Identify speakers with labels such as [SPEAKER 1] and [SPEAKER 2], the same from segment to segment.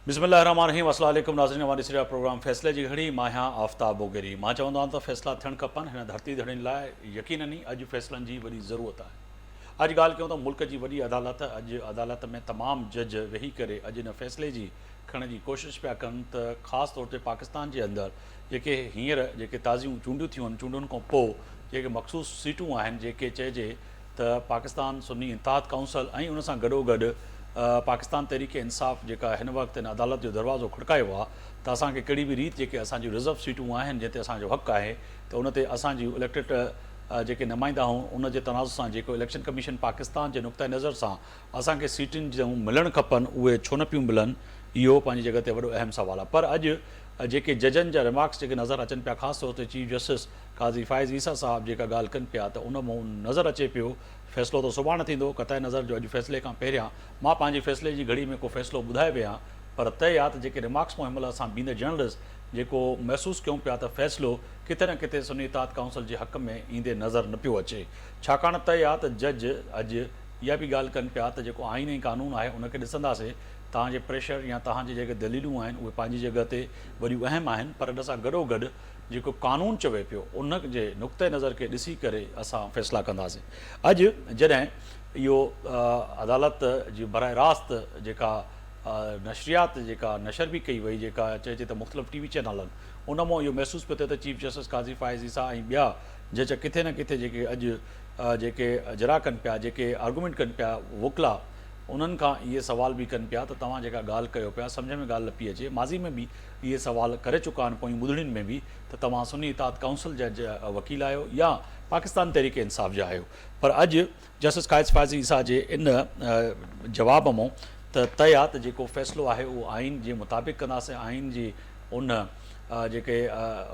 [SPEAKER 1] बिस्मिल्लाहिर्रहमानिर्रहीम अस्सलाम वालेकुम नाज़रीन हमारे सिरा प्रोग्राम फ़ैसले जी घड़ी मां यहाँ आफ्ताब बोगेरी मां चवंदो आहियां त फ़ैसला थियणु खपनि हिन धरती धड़ियुनि लाइ यकीनन ई अॼु फ़ैसलनि जी वॾी ज़रूरत आहे। अॼु ॻाल्हि कयूं त मुल्क जी वॾी अदालत अॼु अदालत में तमामु जज वेही करे अॼु हिन फ़ैसिले जी खणण जी कोशिशि पिया कनि त ख़ासि तौर ते पाकिस्तान जे अंदरि जेके हींअर जेके ताज़ियूं चूंडियूं थियूं आहिनि चूंडियुनि खां पोइ जेके मख़सूस सीटूं आहिनि जेके चइजे त पाकिस्तान सुन्नी इत्तेहाद काउंसिल ऐं उन सां गॾोगॾु पाकिस्तान तहरीक इंसाफ़ जेका हिन वक़्तु हिन अदालत जो दरवाज़ो खड़कायो आहे त असांखे कहिड़ी बि रीति जेके असांजूं रिज़र्व सीटूं आहिनि जिते असांजो हक़ु आहे त उन ते असांजूं इलेक्टेड जेके नुमाइंदा हूं उन जे तनाज़ सां जेको इलेक्शन कमीशन पाकिस्तान जे नुक़्ते नज़र सां असांखे सीटुनि जूं मिलणु खपनि उहे छो न पियूं मिलनि इहो पंहिंजी जॻह ते वॾो अहम सुवाल आहे। पर अॼु जेके जजनि जा रिमार्क्स जेके नज़र अचनि पिया ख़ासि तौर ते चीफ जस्टिस काज़ी फ़ाइज़ ईसा साहब जेका ॻाल्हि कनि पिया त उन मां नज़र अचे पियो फ़ैसिलो त सुभाणे थींदो क़तई नज़र जो अॼु फ़ैसिले खां पहिरियां मां पंहिंजे फ़ैसिले जी घड़ी में को फ़ैसिलो ॿुधाए विया पर तय आहे त जेके रिमार्क्स में हिनमहिल असां बींदे जर्नलिस्ट जेको महसूसु कयूं पिया त फ़ैसिलो किथे न किथे सुन्नी इत्तेहाद काउंसिल जे हक़ में ईंदे नज़र न पियो अचे। छाकाणि तय आहे त जज अॼु इहा बि ॻाल्हि कनि पिया त जेको आइन ऐं क़ानून आहे उनखे ॾिसंदासीं तव्हांजे प्रेशर या तव्हांजी जेके दलीलूं आहिनि उहे पंहिंजी जॻह ते वॾियूं अहम आहिनि पर इन सां गॾोगॾु जेको क़ानून चवे पियो उन जे नुक़्ते नज़र खे ॾिसी करे असां फ़ैसिला कंदासीं। अॼु जॾहिं इहो अदालत जी बराह रास्त जेका नशरियात जेका नशर बि कई वई जेका चइजे त मुख़्तलिफ़ टी वी चैनलनि उन मां इहो महसूसु पियो थिए त चीफ जस्टिस काज़ी फ़ाइज़ ईसा ऐं ॿिया जज किथे न किथे जेके अॼु जेके जरा कनि पिया जेके आर्गूमेंट कनि पिया वकिला उन्हनि खां इहे सवाल बि कनि पिया त तव्हां जेका ॻाल्हि कयो पिया सम्झ में ॻाल्हि न पई अचे माज़ी में बि इहे सवाल करे चुका आहिनि पोइ ॿुधड़ियुनि में बि त तव्हां सुन्नी इत्तेहाद काउंसिल जा वकील आहियो या पाकिस्तान तहरीक इंसाफ़ जा आहियो। पर अॼु जस्टिस काज़ी फ़ाइज़ ईसा जे इन जवाब मां त तय आहे त जेको फ़ैसिलो आहे उहो आइन जे मुताबिक़ कंदासीं आइन जी उन जेके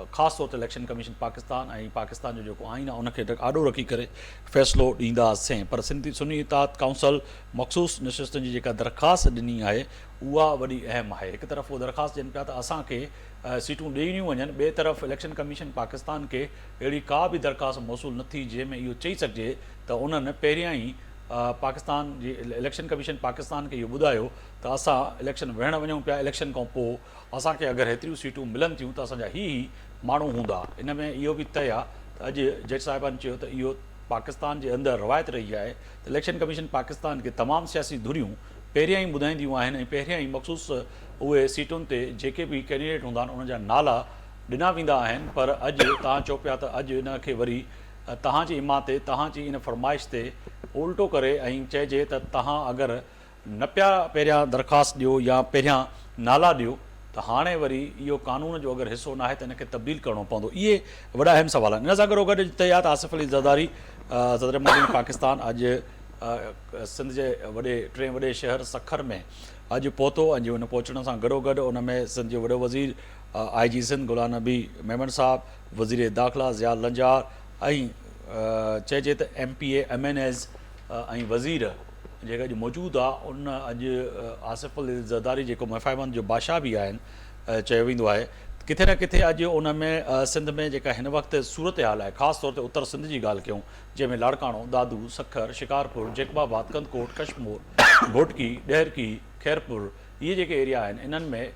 [SPEAKER 1] ख़ासि तौर ते इलेक्शन कमीशन पाकिस्तान ऐं पाकिस्तान जो जेको आइन आहे उनखे आॾो रखी करे फ़ैसिलो ॾींदासीं। पर सुन्नी इत्तेहाद काउंसिल मख़सूस नशिस्तुनि जी जेका दरख़्वास्त ॾिनी आहे उहा वॾी अहम आहे। हिकु तरफ़ उहो दरख़्वास्त ॾियनि पिया त असांखे सीटूं ॾिनियूं वञनि ॿिए तरफ़ इलेक्शन कमीशन पाकिस्तान खे अहिड़ी का बि दरख़्वास्त मौसूलु न थी जंहिंमें इहो चई सघिजे त उन्हनि पहिरियां ई पाकिस्तान जी इलेक्शन कमीशन पाकिस्तान खे इहो ॿुधायो त असां इलेक्शन विहण वञूं पिया इलेक्शन खां पोइ असांखे अगरि हेतिरियूं सीटूं मिलनि थियूं त असांजा ई माण्हू हूंदा। इन में इहो बि तय आहे त अॼु जज साहिबनि चयो त इहो पाकिस्तान जे अंदरि रवायत रही आहे त इलेक्शन कमीशन पाकिस्तान खे तमामु सियासी धुरियूं पहिरियां ई ॿुधाईंदियूं आहिनि ऐं पहिरियां ई मख़सूस उहे सीटुनि ते जेके बि कैंडिडेट हूंदा आहिनि उन जा नाला ॾिना वेंदा आहिनि। पर अॼु तव्हां चओ पिया त अॼु इनखे वरी तव्हांजी इमा ते तव्हांजी इन फरमाइश ते उल्टो करे ऐं चइजे त तव्हां अगरि न पिया पहिरियां दरख़्वास्त ॾियो या पहिरियां नाला ॾियो त हाणे वरी इहो कानून जो अगरि हिसो न आहे त इनखे तब्दील करिणो पवंदो। इहे वॾा अहम सुवाल आहिनि। इन सां गॾोगॾु तय आहे त आसिफ़ अली ज़रदारी सदर मुआज़िम पाकिस्तान अॼु सिंध जे टे वॾे शहर सखर में अॼु पहुतो। अॼु हुन पहुचण सां गॾोगॾु उन में सिंध जो वॾो वज़ीर आई जी सिंध गुलाम नबी मेमन साहब वज़ीर दाख़िला ज़िया लंजार ऐं चइजे त MPA MNAs ऐं वज़ीर जेका अॼु मौजूदु आहे उन अॼु आसिफ़ अली ज़रदारी जेको मफ़ाइमनि जो बादशाह बि आहिनि चयो वेंदो आहे किथे न किथे अॼु उन में सिंध में जेका हिन वक़्तु सूरत हाल आहे ख़ासि तौर ते उत्तर सिंध जी ॻाल्हि कयूं जंहिंमें लाड़काणो दादू सखर शिकारपुर जेकबाबाद कंदकोट कशमोर घोटकी ॾहरकी खैरपुर इहे जेके एरिया आहिनि इन्हनि में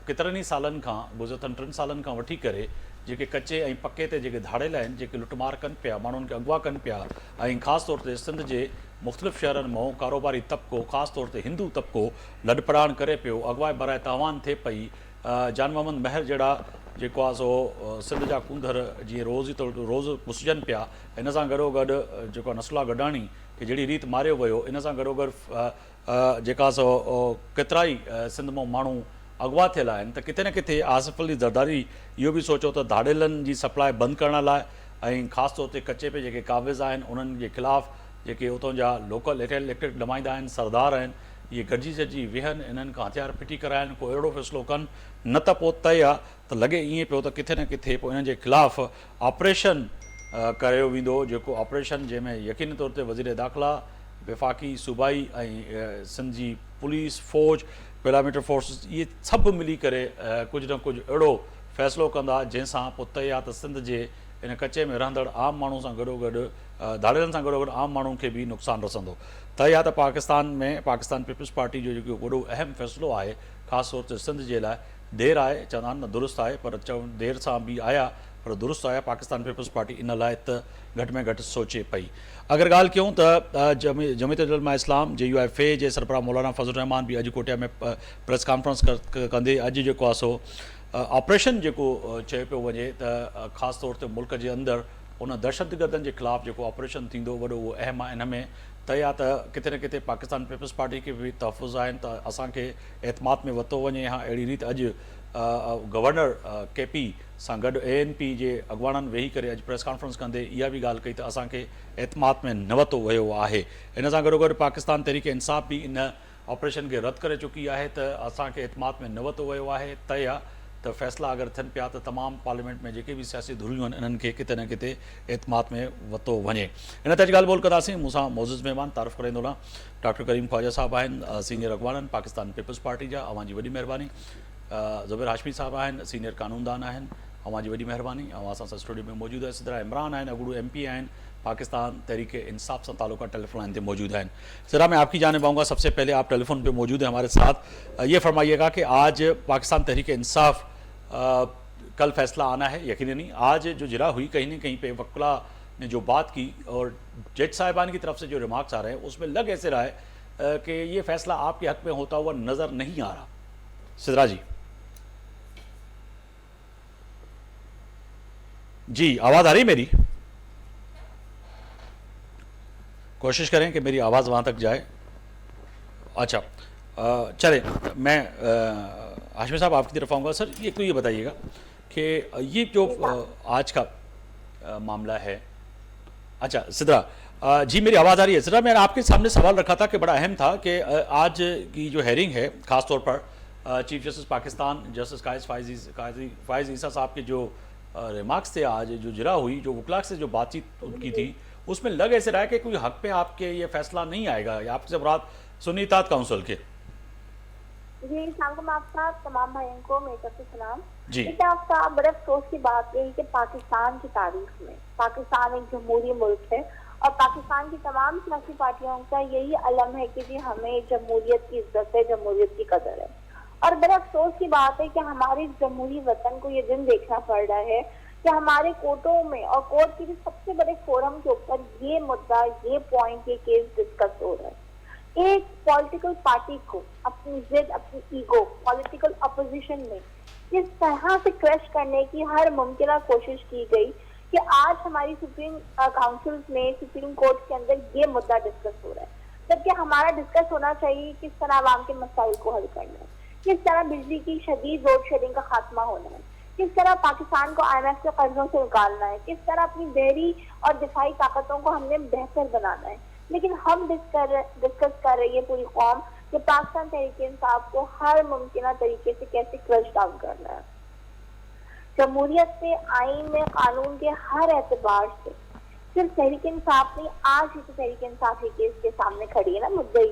[SPEAKER 1] केतिरनि ई सालनि खां गुज़िरनि 3 सालनि खां वठी करे जेके कचे ऐं पके ते जेके धाड़ेल आहिनि जेके लुटमार कनि पिया माण्हुनि खे अगवा कनि पिया ऐं ख़ासि तौर ते सिंध जे मुख़्तलिफ़ शहरनि मां कारोबारी तबिको ख़ासि तौर ते हिंदू तबिको लॾपड़ाण करे पियो अगवा बराए तावान थिए पई जान मोहम्मद महर जहिड़ा जेको आहे सो सिंध जा कूंदर जीअं रोज़ु पुसजनि पिया इन सां गॾोगॾु जेको नसला गॾाणी की जहिड़ी रीति मारियो वियो इन सां गॾोगॾु जेका सो केतिरा ई सिंध मां माण्हू अगवा थियल आहिनि त किथे न किथे आसिफ़ अली ज़रदारी इहो बि सोचियो त धाड़ेलनि जी सप्लाई बंदि करण लाइ ऐं ख़ासि तौर ते कचे पे जेके काबिज़ आहिनि उन्हनि जे ख़िलाफ़ु जेके उतां जा लोकल इलेक्टेड नुमाइंदा आहिनि सरदार आहिनि इहे गॾिजी सॼी वेहनि इन्हनि खां हथियार फिटी कराइनि को अहिड़ो फ़ैसिलो कनि न त पोइ तय आहे त लॻे ईअं पियो त किथे न किथे पोइ इन्हनि जे ख़िलाफ़ु ऑपरेशन कयो वेंदो जेको ऑपरेशन जंहिंमें यकीनी तौर ते वज़ीर दाख़िला वफ़ाक़ी सूबाई ऐं सिंध जी पुलिस फ़ौज पैरामीटर फोर्सिस इहे सभु मिली करे कुझु न कुझु अहिड़ो फ़ैसिलो कंदा जंहिंसां पोइ तय आहे त सिंध जे इन कचे में रहंदड़ आम माण्हू सां गॾोगॾु धाड़ेलनि सां गॾोगॾु आम माण्हुनि खे बि नुक़सानु रसंदो। त या त पाकिस्तान में पाकिस्तान पीपल्स पार्टी जो जेको वॾो अहम फ़ैसिलो आहे, ख़ासि तौर ते सिंध जे लाइ, देरि आहे, चवंदा आहिनि न दुरुस्त आहे, पर देरि सां बि आया पर दुरुस्त आया। पाकिस्तान पीपल्स पार्टी इन लाइ त घटि में घटि सोचे पई। अगरि ॻाल्हि कयूं त जमीयत उलमा इस्लाम JUIF जे सरबराह मौलाना फज़ल रहमान बि अॼु कोटिया में प्रेस कॉन्फ्रेंस कंदे अॼु जेको आहे सो ऑपरेशन जेको चयो पियो वञे त ख़ासि तौर ते मुल्क जे अंदरि उन दहशतगर्दनि जे ख़िलाफ़ु जेको ऑपरेशन थींदो वॾो उहो अहम आहे इन में। त या त किथे न किथे पाकिस्तान पीपल्स पार्टी खे बि तहफ़ुज़ आहिनि त असांखे एतमाद में वरितो वञे। हा, अहिड़ी रीति अॼु गवर्नर KP सां गॾु ANP जे अॻुवाणनि वेही करे अॼु प्रेस कॉन्फ्रेंस कंदे इहा बि ॻाल्हि कई त असांखे एतमाद में न वरितो वियो आहे। इन सां गॾोगॾु पाकिस्तान तहरीक इंसाफ़ बि इन ऑपरेशन खे रद्द करे चुकी आहे त असांखे एतमाद में न वरितो वियो आहे। त या त फ़ैसिला अगरि थियनि पिया त तमामु पार्लियामेंट में जेके बि सियासी धुरियूं आहिनि इन्हनि खे किथे न किथे एतमाद में वरितो वञे। इन ते अॼु ॻाल्हि ॿोल कंदासीं। मूंसां मौजूज़ महिमान तारीफ़ कराईंदो डॉक्टर करीम ख्वाजा साहब आहिनि, सीनियर अॻुवान पाकिस्तान पीपल्स पार्टी जा, अवां जी वॾी महिरबानी। ज़ुबैर हाशमी साहब आहिनि, सीनियर कानूनदान आहिनि, अवां जी वॾी महिरबानी। ऐं असां सां स्टूडियो में मौजूदु आहे सिदरा इमरान आहिनि, अॻूणो MP आहिनि, पाकिस्तान तहरीक इंसाफ से ताल्लुक़ टेलीफोन लाइन पर मौजूद हैं। सिरा मैं आपकी जानिब आऊँगा। सबसे पहले आप टेलीफोन पे मौजूद हैं हमारे साथ। ये फरमाइएगा कि आज पाकिस्तान तहरीक इंसाफ कल फैसला आना है यकीनन नहीं। आज जो जिरा हुई कहीं न कहीं पे वकला ने जो बात की और जज साहिबान की तरफ से जो रिमार्क्स आ रहे हैं उसमें लग ऐसे रहा है कि ये फैसला आपके हक में होता हुआ नज़र नहीं आ रहा। सिदरा जी आवाज़ आ रही मेरी? कोशिश करें कि मेरी आवाज़ वहाँ तक जाए। अच्छा, चले मैं हाशमी साहब आपकी तरफ आऊँगा। सर ये बताइएगा कि ये जो आज का मामला है। अच्छा सिदरा जी मेरी आवाज़ आ रही है? सिदरा मैंने आपके सामने सवाल रखा था कि बड़ा अहम था कि आज की जो हेयरिंग है ख़ास तौर पर चीफ जस्टिस पाकिस्तान जस्टिस कायज़ ईसा साहब के जो रिमार्क्स थे, आज जो जिरा हुई, जो वकला से जो बातचीत उनकी थी, उसमें लग ऐसे रहा है कि कोई हक पे आपके ये फैसला नहीं आएगा। आपसे मुराद सुन्नी इत्तेहाद काउंसिल के।
[SPEAKER 2] जी सलाम आपका तमाम भाइयों को मेरी तरफ से सलाम
[SPEAKER 1] जी।
[SPEAKER 2] आपका बड़े अफसोस की बात यही कि पाकिस्तान की तारीख में पाकिस्तान एक जमहूरी मुल्क है और पाकिस्तान की तमाम सियासी पार्टियों का यही अलम है कि जी हमें जमहूरियत की इज्जत है, जमहूरियत की कदर है। और बड़े अफसोस की बात है कि हमारे जमहूरी वतन को ये दिन देखना पड़ रहा है कि हमारे कोर्टों में और कोर्ट के भी सबसे बड़े फोरम के ऊपर ये मुद्दा, ये पॉइंट, ये केस डिस्कस हो रहा है। एक पॉलिटिकल पार्टी को अपनी जिद, अपनी ईगो पॉलिटिकल अपोजिशन में किस तरह से क्रश करने की हर मुमकिन कोशिश की गई कि आज हमारी सुप्रीम काउंसिल में, सुप्रीम कोर्ट के अंदर ये मुद्दा डिस्कस हो रहा है। जबकि हमारा डिस्कस होना चाहिए किस तरह आवाम के मसाइल को हल करना है, किस तरह बिजली की शदीद लोड शेडिंग का खात्मा होना है, किस तरह पाकिस्तान को IMF के कर्जों से निकालना है, किस तरह अपनी बहरी और दिफाई ताकतों को हमने बेहतर बनाना है। लेकिन हम डिस्कस कर रही है पूरी कौम कि पाकिस्तान तहरीक इंसाफ को हर मुमकिन तरीके से कैसे क्रश डाउन करना है। जमहूरियत से, आईन में, कानून के हर एतबार से सिर्फ तहरीक इंसाफ नहीं, आज ही तो तहरीक इंसाफ ही केस के सामने खड़ी है ना मुद्दई।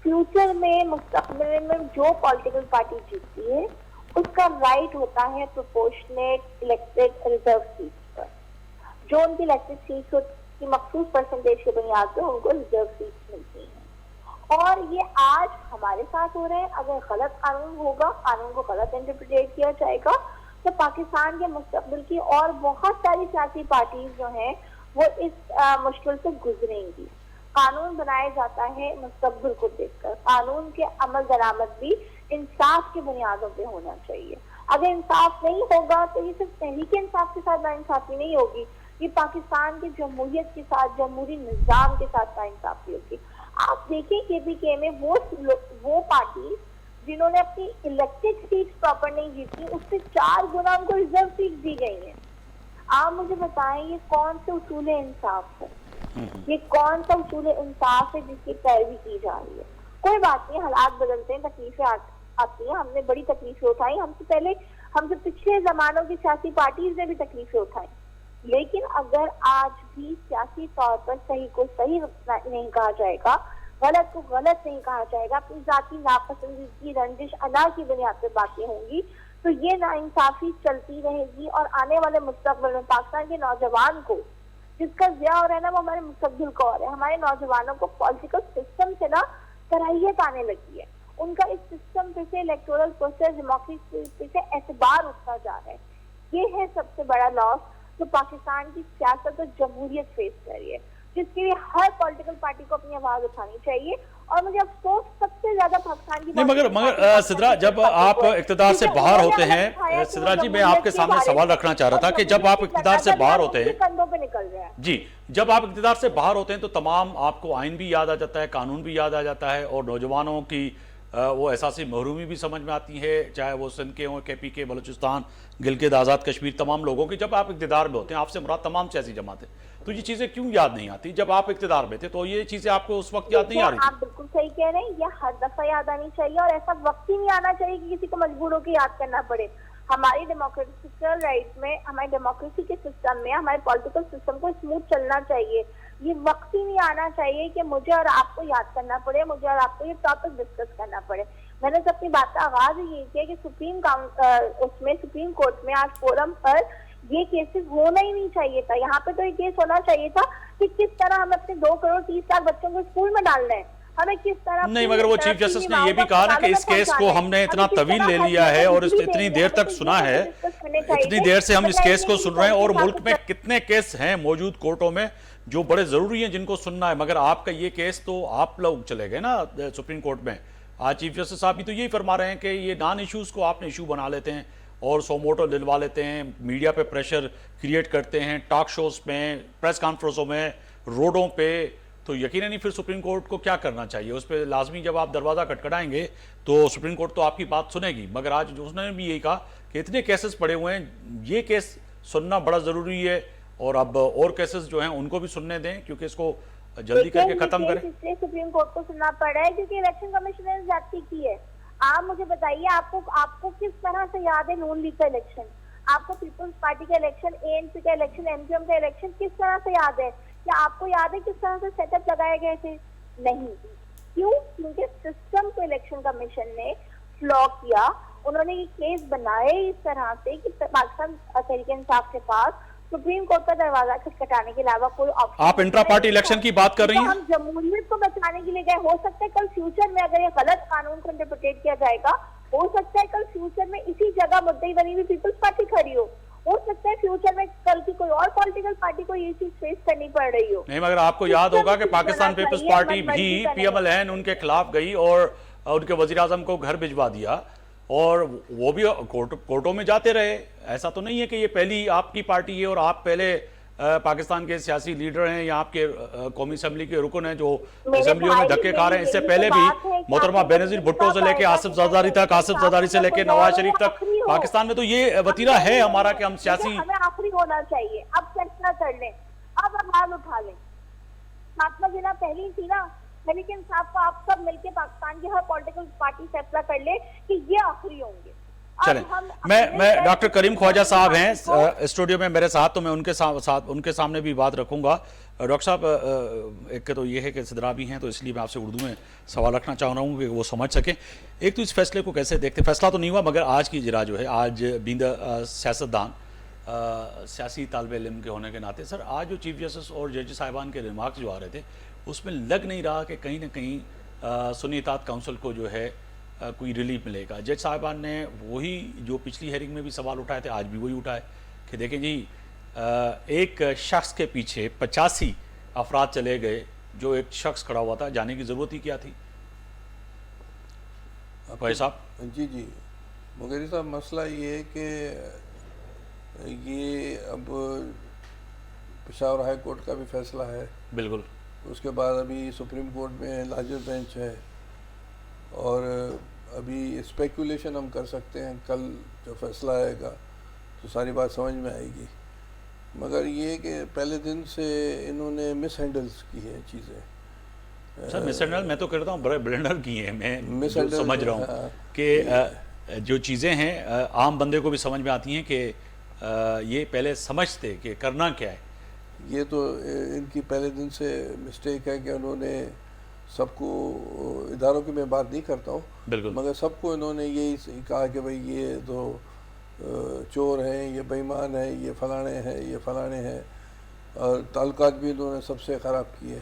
[SPEAKER 2] फ्यूचर में, मुस्तकबिल में जो पॉलिटिकल पार्टी जीतती है उसका राइट होता है प्रोपोर्शनेट इलेक्टेड रिजर्व सीट पर। जो उनकी इलेक्टेड सीट की मखसूस परसेंटेज के बुनियाद पर उनको रिजर्व सीट मिलती है। और ये आज हमारे साथ हो रहा है। अगर गलत कानून होगा, कानून को गलत इंटरप्रिटेट किया जाएगा तो पाकिस्तान के मुस्तकबिल की और बहुत सारी सियासी पार्टीज जो हैं वो इस मुश्किल से गुजरेंगी। कानून बनाया जाता है मुस्तकबिल को देखकर। कानून के अमल दरामद भी इंसाफ की बुनियादों पे होना चाहिए। अगर इंसाफ नहीं होगा तो ये सिर्फ तहरीक इंसाफ के साथ नाइंसाफी नहीं होगी, ये पाकिस्तान की जमहूरियत के साथ, जमहूरी निजाम के साथ नाइंसाफी होगी। आप देखिए KPK में वो पार्टी जिन्होंने अपनी इलेक्टेड सीट प्रॉपर नहीं जीती, उससे 4 गुना उनको रिजर्व सीट दी गई है। आप मुझे बताएं ये कौन से उसूल इंसाफ है? ये कौन सा उसूल इंसाफ है जिसकी पैरवी की जा रही है? कोई बात नहीं, हालात बदलते हैं, तकलीफें आती हैं। हमने बड़ी तकलीफें उठाई, हमसे पिछले जमानों की सियासी पार्टीज ने भी तकलीफें उठाई। लेकिन अगर आज भी सियासी तौर पर सही को सही नहीं कहा जाएगा, गलत को गलत नहीं कहा जाएगा, अपनी जाती नापसंदीदगी, रंजिश, अना की बुनियाद पर बातें होंगी तो ये नाइंसाफी चलती रहेगी और आने वाले मुस्तकबिल में पाकिस्तान के नौजवान को जिसका ज़िया हो रहा है ना वो हमारे मुस्तकबिल को हो रहा है। हमारे नौजवानों को पॉलिटिकल सिस्टम से ना कराहियत आने लगी है, उनका इस सिस्टम पे से, इलेक्टोरल प्रोसेस, डेमोक्रेसी पे से एतबार उठता जा रहा है। ये है सबसे बड़ा लॉस जो पाकिस्तान की सियासत और जमहूरियत फेस कर रही है, जिसके लिए हर पॉलिटिकल पार्टी को अपनी आवाज उठानी चाहिए। और मुझे अफसोस सबसे ज्यादा पाकिस्तान की
[SPEAKER 1] नहीं, मगर सिद्रा, जब आप इक़्तिदार से बाहर होते हैं, सिद्रा जी मैं आपके सामने सवाल रखना चाह रहा था कि जब आप इक़्तिदार से बाहर होते हैं,
[SPEAKER 2] कंधों पे निकल रहा है
[SPEAKER 1] जी, जब आप इक़्तिदार से बाहर होते हैं तो तमाम आपको आइन भी याद आ जाता है, कानून भी याद आ जाता है, और नौजवानों की वो एहसासी महरूमी भी समझ में आती है, चाहे वो सिंध के हों, KP के, बलूचिस्तान, गिलगित, आज़ाद कश्मीर, तमाम लोगों की। जब आप इक़्तिदार में होते हैं, आपसे मुराद तमाम सियासी जमातें, तो ये चीज़ें क्यों याद नहीं आती? जब आप इक़्तिदार में थे तो ये चीज़ें आपको उस वक्त याद नहीं आ रही थी?
[SPEAKER 2] आप बिल्कुल सही कह रहे हैं, यह हर दफा याद आनी चाहिए, और ऐसा वक्त ही नहीं आना चाहिए कि किसी को मजबूर होकर याद करना पड़े। हमारी डेमोक्रेटिकल राइट में, हमारे डेमोक्रेसी के सिस्टम में, हमारे पॉलिटिकल सिस्टम को स्मूथ चलना चाहिए। ये वक्त ही नहीं आना चाहिए कि मुझे और आपको याद करना पड़े, मुझे और आपको ये टॉपिक डिस्कस करना पड़े। मैंने तो अपनी बात का आगाज ही यही किया कि सुप्रीम कोर्ट में आज फोरम पर ये केसेस होना ही नहीं चाहिए था। यहाँ पे तो ये केस होना चाहिए था कि किस तरह हम अपने 2 करोड़ 30 लाख बच्चों को स्कूल में डालना है, हमें किस तरह
[SPEAKER 1] नहीं, मगर वो चीफ जस्टिस ने ये भी कहा ना कि इस केस को हमने इतना तवील ले लिया है और इतनी देर तक सुना है, इतनी देर से हम इस केस को सुन रहे हैं, और मुल्क में कितने केस हैं मौजूद कोर्टों में जो बड़े जरूरी हैं जिनको सुनना है, मगर आपका ये केस तो आप लोग चले गए ना सुप्रीम कोर्ट में। आज चीफ जस्टिस साहब भी तो यही फरमा रहे हैं कि ये नॉन इश्यूज को आपने इशू बना लेते हैं और सोमोटो दिलवा लेते हैं, मीडिया पे प्रेशर क्रिएट करते हैं, टॉक शोज में, प्रेस कॉन्फ्रेंसों में, रोडों पे, तो यकीनन ही फिर सुप्रीम कोर्ट को क्या करना चाहिए? उस पर लाजमी जब आप दरवाज़ा खटखटाएंगे तो सुप्रीम कोर्ट तो आपकी बात सुनेगी। मगर आज उसने भी यही कहा कि इतने केसेस पड़े हुए हैं, ये केस सुनना बड़ा ज़रूरी है, और अब और केसेस जो हैं उनको भी सुनने दें, क्योंकि इसको जल्दी करके खत्म करें।
[SPEAKER 2] इसलिए सुप्रीम कोर्ट को सुनना पड़ा है क्योंकि इलेक्शन कमीशन ने ज्यादती की है। आप मुझे बताइए, आपको किस तरह से याद है नून लीग का इलेक्शन? आपको पीपल्स पार्टी का इलेक्शन, ANC का इलेक्शन, MQM का इलेक्शन किस तरह से याद है? क्या आपको याद है किस तरह से सेटअप लगाए गए थे? नहीं। क्यों? क्योंकि सिस्टम को इलेक्शन कमीशन ने फ्लॉ किया। उन्होंने ये केस बनाए इस तरह से कि पाकिस्तान तहरीक इंसाफ के पास सुप्रीम कोर्ट का दरवाजा खटखटाने के अलावा कोई ऑप्शन।
[SPEAKER 1] आप इंट्रा पार्टी इलेक्शन की बात कर रही हैं?
[SPEAKER 2] हम जमहूरियत को बचाने के लिए गए। हो सकता है कल फ्यूचर में अगर ये गलत कानून को इंटरप्रिटेट किया जाएगा, हो सकता है कल फ्यूचर में इसी जगह मुद्दई बनी हुई पीपल्स पार्टी खड़ी हो सकता है फ्यूचर में कल की कोई और पॉलिटिकल पार्टी को ये चीज फेस करनी पड़ रही हो।
[SPEAKER 1] नहीं, मगर आपको याद होगा कि पाकिस्तान पीपल्स पार्टी भी PMLN उनके खिलाफ गई और उनके वजीर आजम को घर भिजवा दिया, और वो भी कोर्टों में जाते रहे। ऐसा तो नहीं है कि ये पहली आपकी पार्टी है और आप पहले पाकिस्तान के सियासी लीडर हैं या आपके कौमी असेंबली के रुकन हैं जो असेंबलियों में धक्के खा रहे हैं। इससे पहले भी मोहतरमा बेनजीर भुट्टो से लेके आसिफ जरदारी तक, आसिफ जरदारी से लेके नवाज शरीफ तक, पाकिस्तान में तो ये वतीरा है हमारा कि हम सियासी,
[SPEAKER 2] हमें आखिरी होना चाहिए। अब फैसला कर लें, अब आवाज उठा लें। फातिमा जिन्ना पहली थी ना, लेकिन साहब को आप सब मिलके पाकिस्तान की हर पॉलिटिकल पार्टी फैसला कर ले कि ये आखिरी होंगे।
[SPEAKER 1] चलें, मैं डॉक्टर करीम ख्वाजा साहब हैं स्टूडियो में मेरे साथ, तो मैं उनके सामने भी बात रखूंगा। डॉक्टर साहब, एक तो ये है कि सिद्रा भी हैं, तो इसलिए मैं आपसे उर्दू में सवाल रखना चाह रहा हूँ कि वो समझ सकें। एक तो इस फैसले को कैसे देखते, फैसला तो नहीं हुआ मगर आज की इजरा जो है, आज बींदा सियासतदान, सियासी तालिब इल्म के होने के नाते, सर आज जो चीफ जस्टिस और जज साहिबान के रिमार्क्स जो आ रहे थे उसमें लग नहीं रहा कि कहीं ना कहीं सुन्नी इत्तेहाद काउंसिल को जो है कोई रिलीफ मिलेगा। जज साहिबान ने वही जो पिछली हेयरिंग में भी सवाल उठाए थे, आज भी वही उठाए कि देखें जी, एक शख्स के पीछे 85 अफराद चले गए, जो एक शख्स खड़ा हुआ था, जाने की ज़रूरत ही क्या थी? भाई साहब।
[SPEAKER 3] जी जी मुगेरी साहब, मसला ये है कि ये अब पेशावर हाई कोर्ट का भी फैसला है,
[SPEAKER 1] बिल्कुल,
[SPEAKER 3] उसके बाद अभी सुप्रीम कोर्ट में लार्जर बेंच है, और अभी स्पेकुलेशन हम कर सकते हैं कल जो फैसला आएगा तो सारी बात समझ में आएगी। मगर ये कि पहले दिन से इन्होंने मिस हैंडल्स की है चीज़ें।
[SPEAKER 1] सर मिस हैंडल मैं तो कहता हूँ बड़े ब्लेंडर की है, मैं समझ रहा हूँ कि जो चीज़ें हैं आम बंदे को भी समझ में आती हैं कि ये पहले समझते कि करना क्या है।
[SPEAKER 3] ये तो इनकी पहले दिन से मिस्टेक है कि उन्होंने सबको, इदारों की मैं बात नहीं करता हूँ, मगर सबको इन्होंने यही कहा कि भाई ये तो चोर हैं, ये बेईमान हैं, ये फलाने हैं, ये फलाने हैं। और ताल्लुकात भी इन्होंने सबसे ख़राब किए।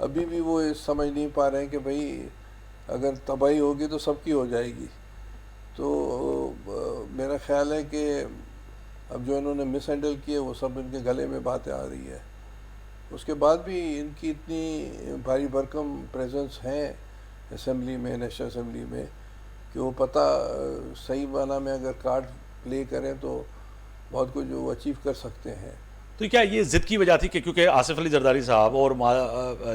[SPEAKER 3] अभी भी वो ये समझ नहीं पा रहे हैं कि भाई अगर तबाही होगी तो सबकी हो जाएगी। तो मेरा ख्याल है कि अब जो इन्होंने मिस हैंडल किए वो सब इनके गले में बातें आ रही है। उसके बाद भी इनकी इतनी भारी भरकम प्रेजेंस है असेंबली में, नेशनल असेंबली में, कि वो पता सही माना में अगर कार्ड प्ले करें तो बहुत कुछ वो अचीव कर सकते हैं।
[SPEAKER 1] तो क्या ये जिद की वजह थी कि क्योंकि आसिफ अली जरदारी साहब और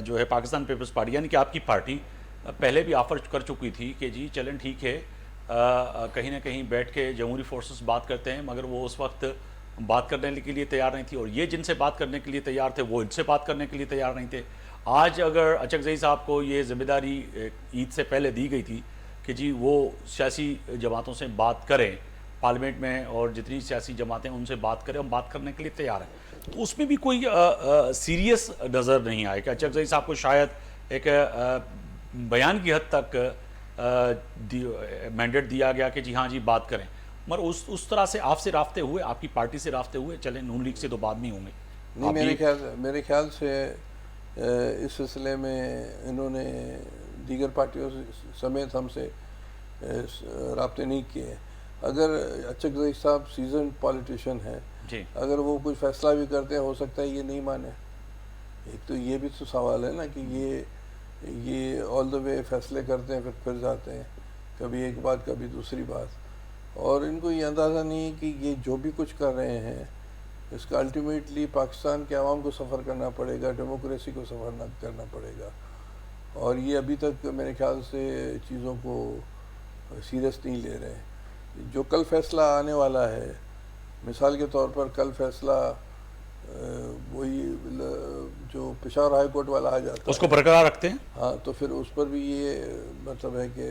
[SPEAKER 1] जो है पाकिस्तान पीपल्स पार्टी यानी कि आपकी पार्टी पहले भी ऑफर कर चुकी थी कि जी चलें ठीक है, कहीं ना कहीं बैठ के जमहूरी फोर्सेस बात करते हैं, मगर वो उस वक्त बात करने के लिए तैयार नहीं थी, और ये जिनसे बात करने के लिए तैयार थे वो इनसे बात करने के लिए तैयार नहीं थे। आज अगर अचकज़ई साहब को ये जिम्मेदारी ईद से पहले दी गई थी कि जी वो सियासी जमातों से बात करें पार्लियामेंट में, और जितनी सियासी जमातें उनसे बात करें, हम बात करने के लिए तैयार हैं, तो उसमें भी कोई सीरियस नज़र नहीं आया कि अचकज़ई साहब को शायद एक बयान की हद तक मैंडेट दिया गया कि जी हाँ जी बात करें, मगर उस तरह से आपसे राब्ते हुए, आपकी पार्टी से राब्ते हुए, चले नून लीग से तो बाद में होंगे।
[SPEAKER 3] नहीं, मेरे ख्याल से इस सिलसिले में इन्होंने दीगर पार्टियों समेत हमसे राब्ते नहीं किए। अगर अचकज़ई साहब सीजन पॉलिटिशियन है, अगर वो कुछ फैसला भी करते हैं हो सकता है ये नहीं माने। एक तो ये भी तो सवाल है ना कि ये ऑल द वे फैसले करते हैं, फिर जाते हैं, कभी एक बात कभी दूसरी बात, और इनको ये अंदाज़ा नहीं है कि ये जो भी कुछ कर रहे हैं इसका अल्टीमेटली पाकिस्तान के आवाम को सफ़र करना पड़ेगा, डेमोक्रेसी को सफ़र न करना पड़ेगा। और ये अभी तक मेरे ख्याल से चीज़ों को सीरियस नहीं ले रहे हैं। जो कल फैसला आने वाला है, मिसाल के तौर पर कल फैसला वही जो पेशावर हाई कोर्ट वाला आ जाता है
[SPEAKER 1] उसको बरकरार रखते हैं।
[SPEAKER 3] हाँ, तो फिर उस पर भी ये मतलब है कि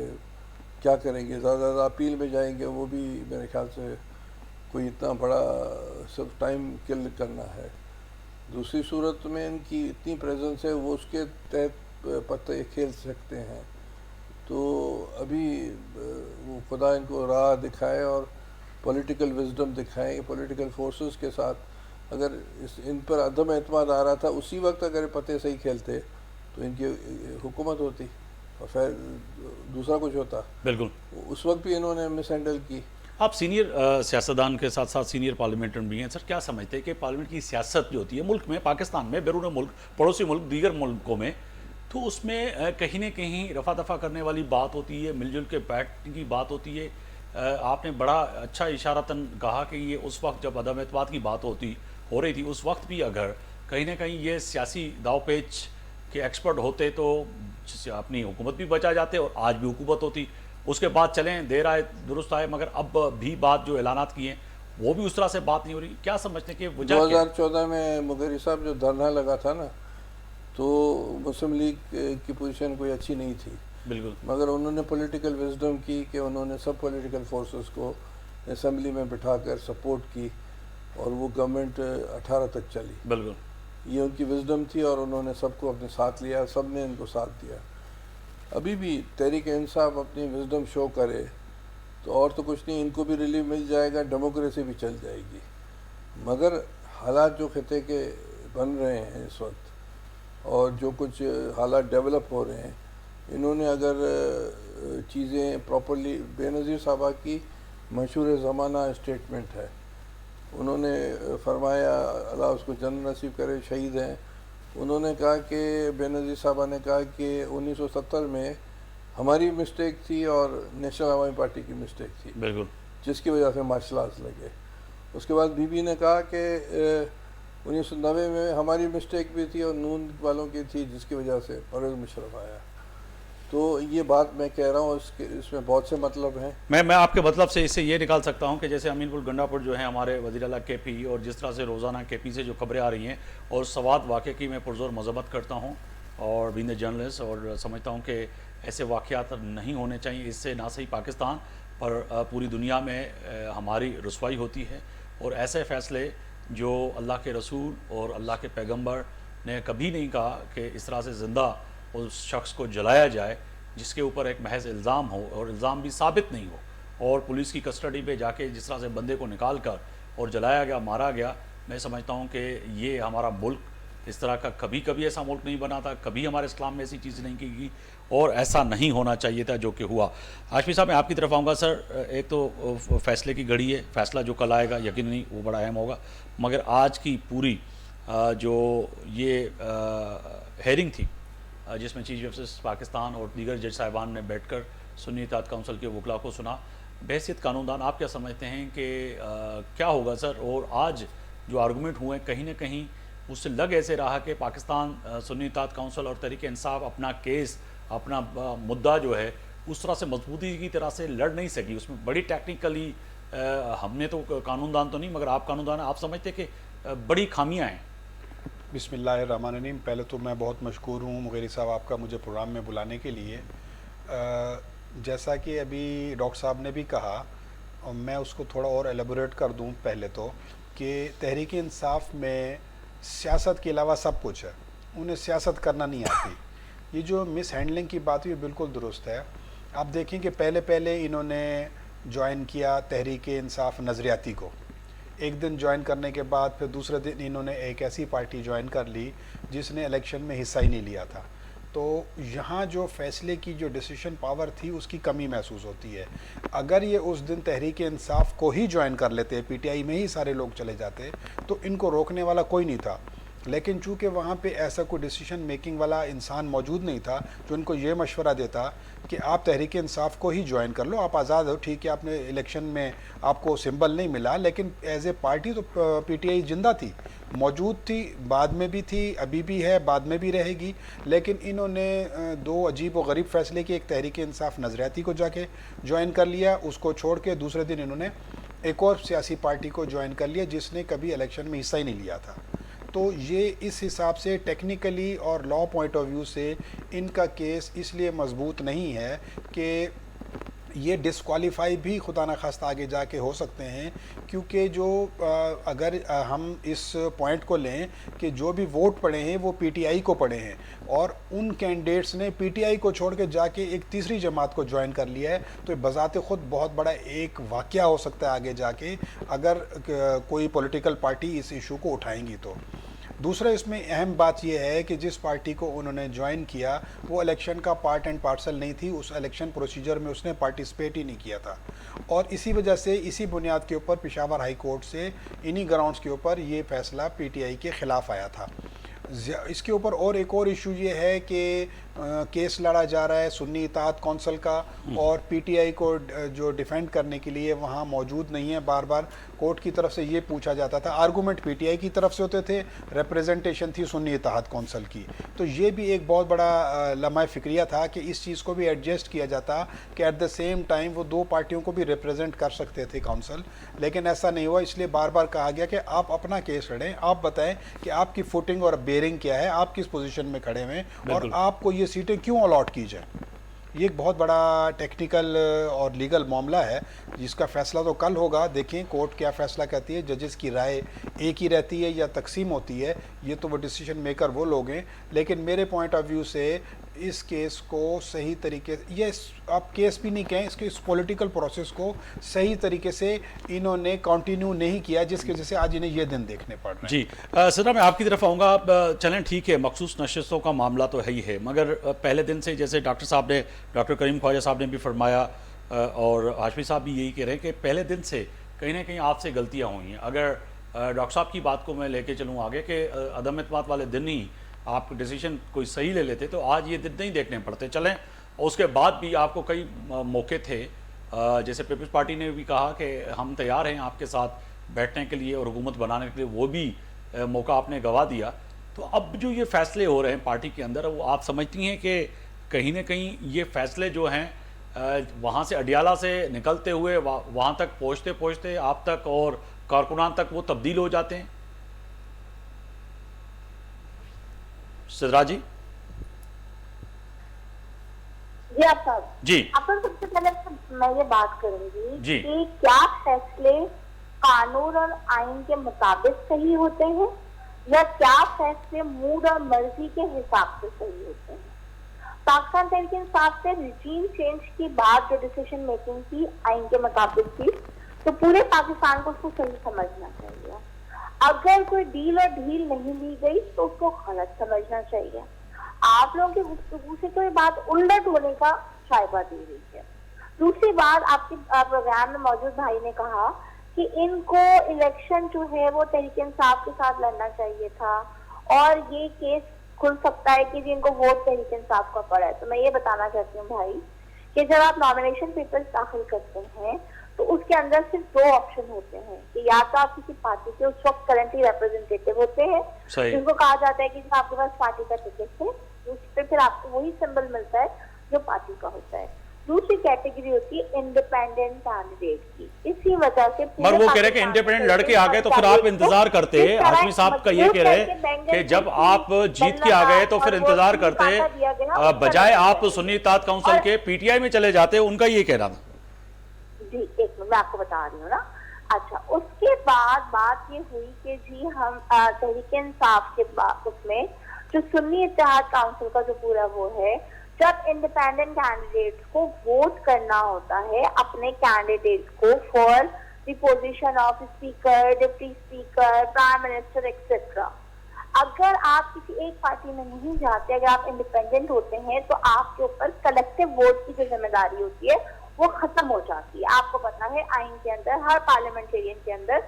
[SPEAKER 3] क्या करेंगे, ज़्यादा अपील में जाएंगे, वो भी मेरे ख्याल से कोई इतना बड़ा सब टाइम किल करना है। दूसरी सूरत में इनकी इतनी प्रेजेंस है, वो उसके तहत पत्ते खेल सकते हैं। तो अभी वो खुदा इनको राह दिखाए और पॉलिटिकल विजडम दिखाएं। पॉलिटिकल फोर्सेस के साथ अगर इन पर अदम एतमाद आ रहा था, उसी वक्त अगर पत्ते सही खेलते तो इनकी हुकूमत होती और फिर दूसरा कुछ होता।
[SPEAKER 1] बिल्कुल,
[SPEAKER 3] उस वक्त भी इन्होंने मिस हैंडल की।
[SPEAKER 1] आप सीनियर सियासतदान के साथ साथ सीनियर पार्लियामेंटन भी हैं सर, क्या समझते हैं कि पार्लियामेंट की सियासत जो होती है मुल्क में, पाकिस्तान में, बैरून मुल्क, पड़ोसी मुल्क, दीगर मुल्कों में, तो उसमें कहीं ना कहीं रफा दफा करने वाली बात होती है, मिलजुल के बैठने की बात होती है। आपने बड़ा अच्छा इशारतन कहा कि ये उस वक्त जब अदम एतमाद की बात हो रही थी, उस वक्त भी अगर कहीं ना कहीं ये सियासी दाव-पेच के एक्सपर्ट होते तो अपनी हुकूमत भी बचा जाते, और आज भी हुकूमत होती। उसके बाद चलें, देर आए दुरुस्त आए, मगर अब भी बात जो ऐलानात किए वो भी उस तरह से बात नहीं हो रही। क्या समझते कि वजह
[SPEAKER 3] 2014 में मुगेरी साहब जो धरना लगा था ना, तो मुस्लिम लीग की पोजीशन कोई अच्छी नहीं थी।
[SPEAKER 1] बिल्कुल,
[SPEAKER 3] मगर उन्होंने पॉलिटिकल विजडम की कि उन्होंने सब पॉलिटिकल फोर्सेस को असेंबली में बिठाकर सपोर्ट की, और वो गवर्नमेंट 18 तक चली।
[SPEAKER 1] बिल्कुल,
[SPEAKER 3] ये उनकी विजडम थी, और उन्होंने सबको अपने साथ लिया, सब ने इनको साथ दिया। अभी भी तहरीक इंसाफ अपनी विजडम शो करे तो और तो कुछ नहीं, इनको भी रिलीफ मिल जाएगा, डेमोक्रेसी भी चल जाएगी। मगर हालात जो खिते के बन रहे हैं इस वक्त, और जो कुछ हालात डेवलप हो रहे हैं, इन्होंने अगर चीज़ें प्रॉपरली, बेनज़ीर साहबा की मशहूर ज़माना स्टेटमेंट है, उन्होंने फरमाया, अल्लाह उसको जन्नत नसीब करे, शहीद हैं, उन्होंने कहा कि बेनज़ीर साहबा ने कहा कि 1970 में हमारी मिस्टेक थी और नेशनल अवामी पार्टी की मिस्टेक थी,
[SPEAKER 1] बिल्कुल,
[SPEAKER 3] जिसकी वजह से मार्शल आर्ट्स लगे। उसके बाद बीबी ने कहा कि 1990 में हमारी मिस्टेक भी थी और नून वालों की थी, जिसकी वजह से परवेज़ मुशर्रफ आया। तो ये बात मैं कह रहा हूँ, इसमें बहुत से मतलब हैं।
[SPEAKER 1] मैं आपके मतलब से इससे ये निकाल सकता हूँ कि जैसे अमीनपुर गंडापुर जो है हमारे वज़ीर आला KP, और जिस तरह से रोज़ाना KP से जो खबरें आ रही हैं, और सवाद वाक़े की मैं पुरज़ोर मज़म्मत करता हूँ और बीइंग द जर्नलिस्ट, और समझता हूँ कि ऐसे वाक़यात नहीं होने चाहिए। इससे ना सही पाकिस्तान पर पूरी दुनिया में हमारी रुसवाई होती है, और ऐसे फ़ैसले जो अल्लाह के रसूल और अल्लाह के पैगम्बर ने कभी नहीं कहा कि इस तरह से ज़िंदा उस शख्स को जलाया जाए जिसके ऊपर एक महज इल्ज़ाम हो, और इल्ज़ाम भी साबित नहीं हो, और पुलिस की कस्टडी पे जाके जिस तरह से बंदे को निकाल कर और जलाया गया, मारा गया, मैं समझता हूँ कि ये हमारा मुल्क इस तरह का कभी कभी ऐसा मुल्क नहीं बना था, कभी हमारे इस्लाम में ऐसी चीज़ नहीं की गई और ऐसा नहीं होना चाहिए था जो कि हुआ। हाशमी साहब, मैं आपकी तरफ आऊँगा। सर, एक तो फैसले की घड़ी है, फैसला जो कल आएगा यकीन नहीं वो बड़ा अहम होगा, मगर आज की पूरी जो ये हेयरिंग थी जिसमें चीफ जस्टिस पाकिस्तान और दीगर जज साहिबान ने बैठकर सुन्नी इत्तेहाद काउंसिल के वकला को सुना, बहसियत कानूनदान आप क्या समझते हैं कि क्या होगा सर? और आज जो आर्गूमेंट हुए कहीं ना कहीं उससे लग ऐसे रहा कि पाकिस्तान सुन्नी इत्तेहाद काउंसिल और तहरीक इंसाफ अपना केस, अपना मुद्दा जो है उस तरह से मजबूती की तरह से लड़ नहीं सकी। उसमें बड़ी टेक्निकली हमने तो कानूनदान तो नहीं मगर आप कानूनदान, आप समझते कि बड़ी खामियां हैं?
[SPEAKER 4] बिस्मिल्लाहिर्रहमानिर्रहीम। पहले तो मैं बहुत मशकूर हूँ मुगेरी साहब आपका मुझे प्रोग्राम में बुलाने के लिए। जैसा कि अभी डॉक्टर साहब ने भी कहा और मैं उसको थोड़ा और एलेबोरेट कर दूँ पहले तो, कि तहरीक इंसाफ में सियासत के अलावा सब कुछ है, उन्हें सियासत करना नहीं आती। ये जो मिस हैंडलिंग की बात हुई बिल्कुल दुरुस्त है। आप देखें कि पहले इन्होंने ज्वाइन किया तहरीक इंसाफ नज़रियाती को, एक दिन ज्वाइन करने के बाद फिर दूसरे दिन इन्होंने एक ऐसी पार्टी ज्वाइन कर ली जिसने इलेक्शन में हिस्सा ही नहीं लिया था। तो यहाँ जो फैसले की जो डिसीजन पावर थी उसकी कमी महसूस होती है। अगर ये उस दिन तहरीक इंसाफ को ही ज्वाइन कर लेते, पीटीआई में ही सारे लोग चले जाते, तो इनको रोकने वाला कोई नहीं था। लेकिन चूंकि वहाँ पे ऐसा कोई डिसीजन मेकिंग वाला इंसान मौजूद नहीं था जो उनको ये मशवरा देता कि आप तहरीक इंसाफ को ही ज्वाइन कर लो, आप आज़ाद हो, ठीक है आपने इलेक्शन में आपको सिंबल नहीं मिला, लेकिन एज ए पार्टी तो पीटीआई जिंदा थी, मौजूद थी, बाद में भी थी, अभी भी है, बाद में भी रहेगी। लेकिन इन्होंने दो अजीब व गरीब फैसले किए। एक तहरीक इंसाफ नज़रियाती को जाके ज्वाइन कर लिया, उसको छोड़ के दूसरे दिन इन्होंने एक और सियासी पार्टी को ज्वाइन कर लिया जिसने कभी इलेक्शन में हिस्सा ही नहीं लिया था। तो ये इस हिसाब से टेक्निकली और लॉ पॉइंट ऑफ व्यू से इनका केस इसलिए मजबूत नहीं है कि ये डिस्क्वालीफाई भी खुदा न खास्ता आगे जाके हो सकते हैं, क्योंकि जो अगर हम इस पॉइंट को लें कि जो भी वोट पड़े हैं वो पीटीआई को पड़े हैं और उन कैंडिडेट्स ने पीटीआई को छोड़ के जाके एक तीसरी जमात को ज्वाइन कर लिया है, तो बज़ाते ख़ुद बहुत बड़ा एक वाक़या हो सकता है आगे जाके अगर कोई पॉलिटिकल पार्टी इस इशू को उठाएंगी तो। दूसरा इसमें अहम बात यह है कि जिस पार्टी को उन्होंने ज्वाइन किया वो इलेक्शन का पार्ट एंड पार्सल नहीं थी, उस इलेक्शन प्रोसीजर में उसने पार्टिसिपेट ही नहीं किया था और इसी वजह से इसी बुनियाद के ऊपर पेशावर हाई कोर्ट से इन्हीं ग्राउंड्स के ऊपर ये फैसला पीटीआई के ख़िलाफ़ आया था। इसके ऊपर और एक और इशू ये है कि केस लड़ा जा रहा है सुन्नी इत्तेहाद कौंसिल का और पीटीआई को जो डिफेंड करने के लिए वहाँ मौजूद नहीं है। बार बार कोर्ट की तरफ से ये पूछा जाता था, आर्गूमेंट पीटीआई की तरफ से होते थे, रिप्रेजेंटेशन थी सुन्नी इत्तेहाद कौंसिल की। तो ये भी एक बहुत बड़ा लम्हा फ़िक्रिया था कि इस चीज़ को भी एडजस्ट किया जाता कि एट द सेम टाइम वो दो पार्टियों को भी रिप्रेजेंट कर सकते थे काउंसिल, लेकिन ऐसा नहीं हुआ। इसलिए बार बार कहा गया कि आप अपना केस लड़ें, आप बताएं कि आपकी फुटिंग और बेयरिंग क्या है, आप किस पोजीशन में खड़े हुए और आपको ये सीटें क्यों अलॉट की जाए। ये एक बहुत बड़ा टेक्निकल और लीगल मामला है जिसका फैसला तो कल होगा। देखें कोर्ट क्या फ़ैसला कहती है, जजेस की राय एक ही रहती है या तकसीम होती है, ये तो वो डिसीजन मेकर वो लोग हैं। लेकिन मेरे पॉइंट ऑफ व्यू से इस केस को सही तरीके ये आप केस भी नहीं कहें, इसके इस पॉलिटिकल प्रोसेस को सही तरीके से इन्होंने कंटिन्यू नहीं किया, जिसकी वजह से आज इन्हें ये दिन देखने पड़ रहे हैं।
[SPEAKER 1] जी सदा, मैं आपकी तरफ आऊँगा। आप चलें, ठीक है, मखसूस नशिस्तों का मामला तो है ही है, मगर पहले दिन से जैसे डॉक्टर करीम ख्वाजा साहब ने भी फरमाया और हाशमी साहब भी यही कह रहे हैं कि पहले दिन से कहीं ना कहीं आपसे गलतियाँ हुई हैं। अगर डॉक्टर साहब की बात को मैं लेके चलूँ आगे कि अदम एतमाद वाले दिन ही आप डिसीजन कोई सही ले लेते तो आज ये दिन नहीं देखने पड़ते। चलें, उसके बाद भी आपको कई मौके थे, जैसे पीपल्स पार्टी ने भी कहा कि हम तैयार हैं आपके साथ बैठने के लिए और हुकूमत बनाने के लिए, वो भी मौका आपने गंवा दिया। तो अब जो ये फैसले हो रहे हैं पार्टी के अंदर, वो आप समझती हैं कि कहीं ना कहीं ये फैसले जो हैं वहाँ से अडियाला से निकलते हुए वहाँ तक पहुँचते पहुँचते आप तक और कारकुनान तक वो तब्दील हो जाते हैं? सिद्रा जी।
[SPEAKER 2] जी आप साहब
[SPEAKER 1] जी,
[SPEAKER 2] आपको सबसे पहले मैं ये बात करूंगी
[SPEAKER 1] जी
[SPEAKER 2] कि क्या फैसले कानून और आइन के मुताबिक सही होते हैं या क्या फैसले मूड और मर्जी के हिसाब से सही होते हैं। पाकिस्तान तहरीक इंसाफ से रिजीम चेंज की बात जो डिसीजन मेकिंग की आइन के मुताबिक थी, तो पूरे पाकिस्तान को उसको सही समझना चाहिए। अगर कोई डील और ढील नहीं ली गई तो उसको गलत समझना चाहिए। आप लोगों की गुफ्तगू से तो ये बात उलट होने का शायबा दे रही है। दूसरी बात, आपके प्रोग्राम में मौजूद भाई ने कहा कि इनको इलेक्शन जो है वो तहरीक इंसाफ के साथ लड़ना चाहिए था और ये केस खुल सकता है कि जिनको वोट तहरीक इंसाफ का पड़ा है। तो मैं ये बताना चाहती हूँ भाई कि जब आप नॉमिनेशन पेपर्स दाखिल करते हैं तो उसके अंदर सिर्फ 2 ऑप्शन होते हैं कि या तो आप किसी पार्टी के उस वक्त करंटली रिप्रेजेंटेटिव होते हैं, जिनको कहा जाता है कि जब आपके पास पार्टी का टिकट है उस पर फिर आपको वही सिंबल मिलता है जो पार्टी का होता है। दूसरी कैटेगरी होती है इंडिपेंडेंट कैंडिडेट की। इसी वजह से
[SPEAKER 1] मगर वो कह रहे कि इंडिपेंडेंट लड़के आ गए तो फिर आप इंतजार करते हैं। हाशमी साहब का ये कह रहे हैं कि जब आप जीत के आ गए तो फिर इंतजार करते हैं, बजाय आप सुन्नी इत्तेहाद काउंसिल के पीटीआई में चले जाते। उनका ये कहना था।
[SPEAKER 2] जी एक मिनट, मैं आपको बता रही हूँ ना। अच्छा, उसके बाद बात ये हुई कि जी हम तहरीक इंसाफ के उसमें जो सुन्नी इत्तेहाद काउंसिल का जो पूरा वो है, जब इंडिपेंडेंट कैंडिडेट्स को वोट करना होता है अपने कैंडिडेट को for the position of speaker, deputy speaker, prime minister etcetera, अगर आप किसी एक पार्टी में नहीं जाते, अगर आप इंडिपेंडेंट होते हैं तो आपके ऊपर कलेक्टिव वोट की जो जिम्मेदारी होती है वो खत्म हो जाती है। आपको पता है आइन के अंदर, हर पार्लियामेंटेरियन के अंदर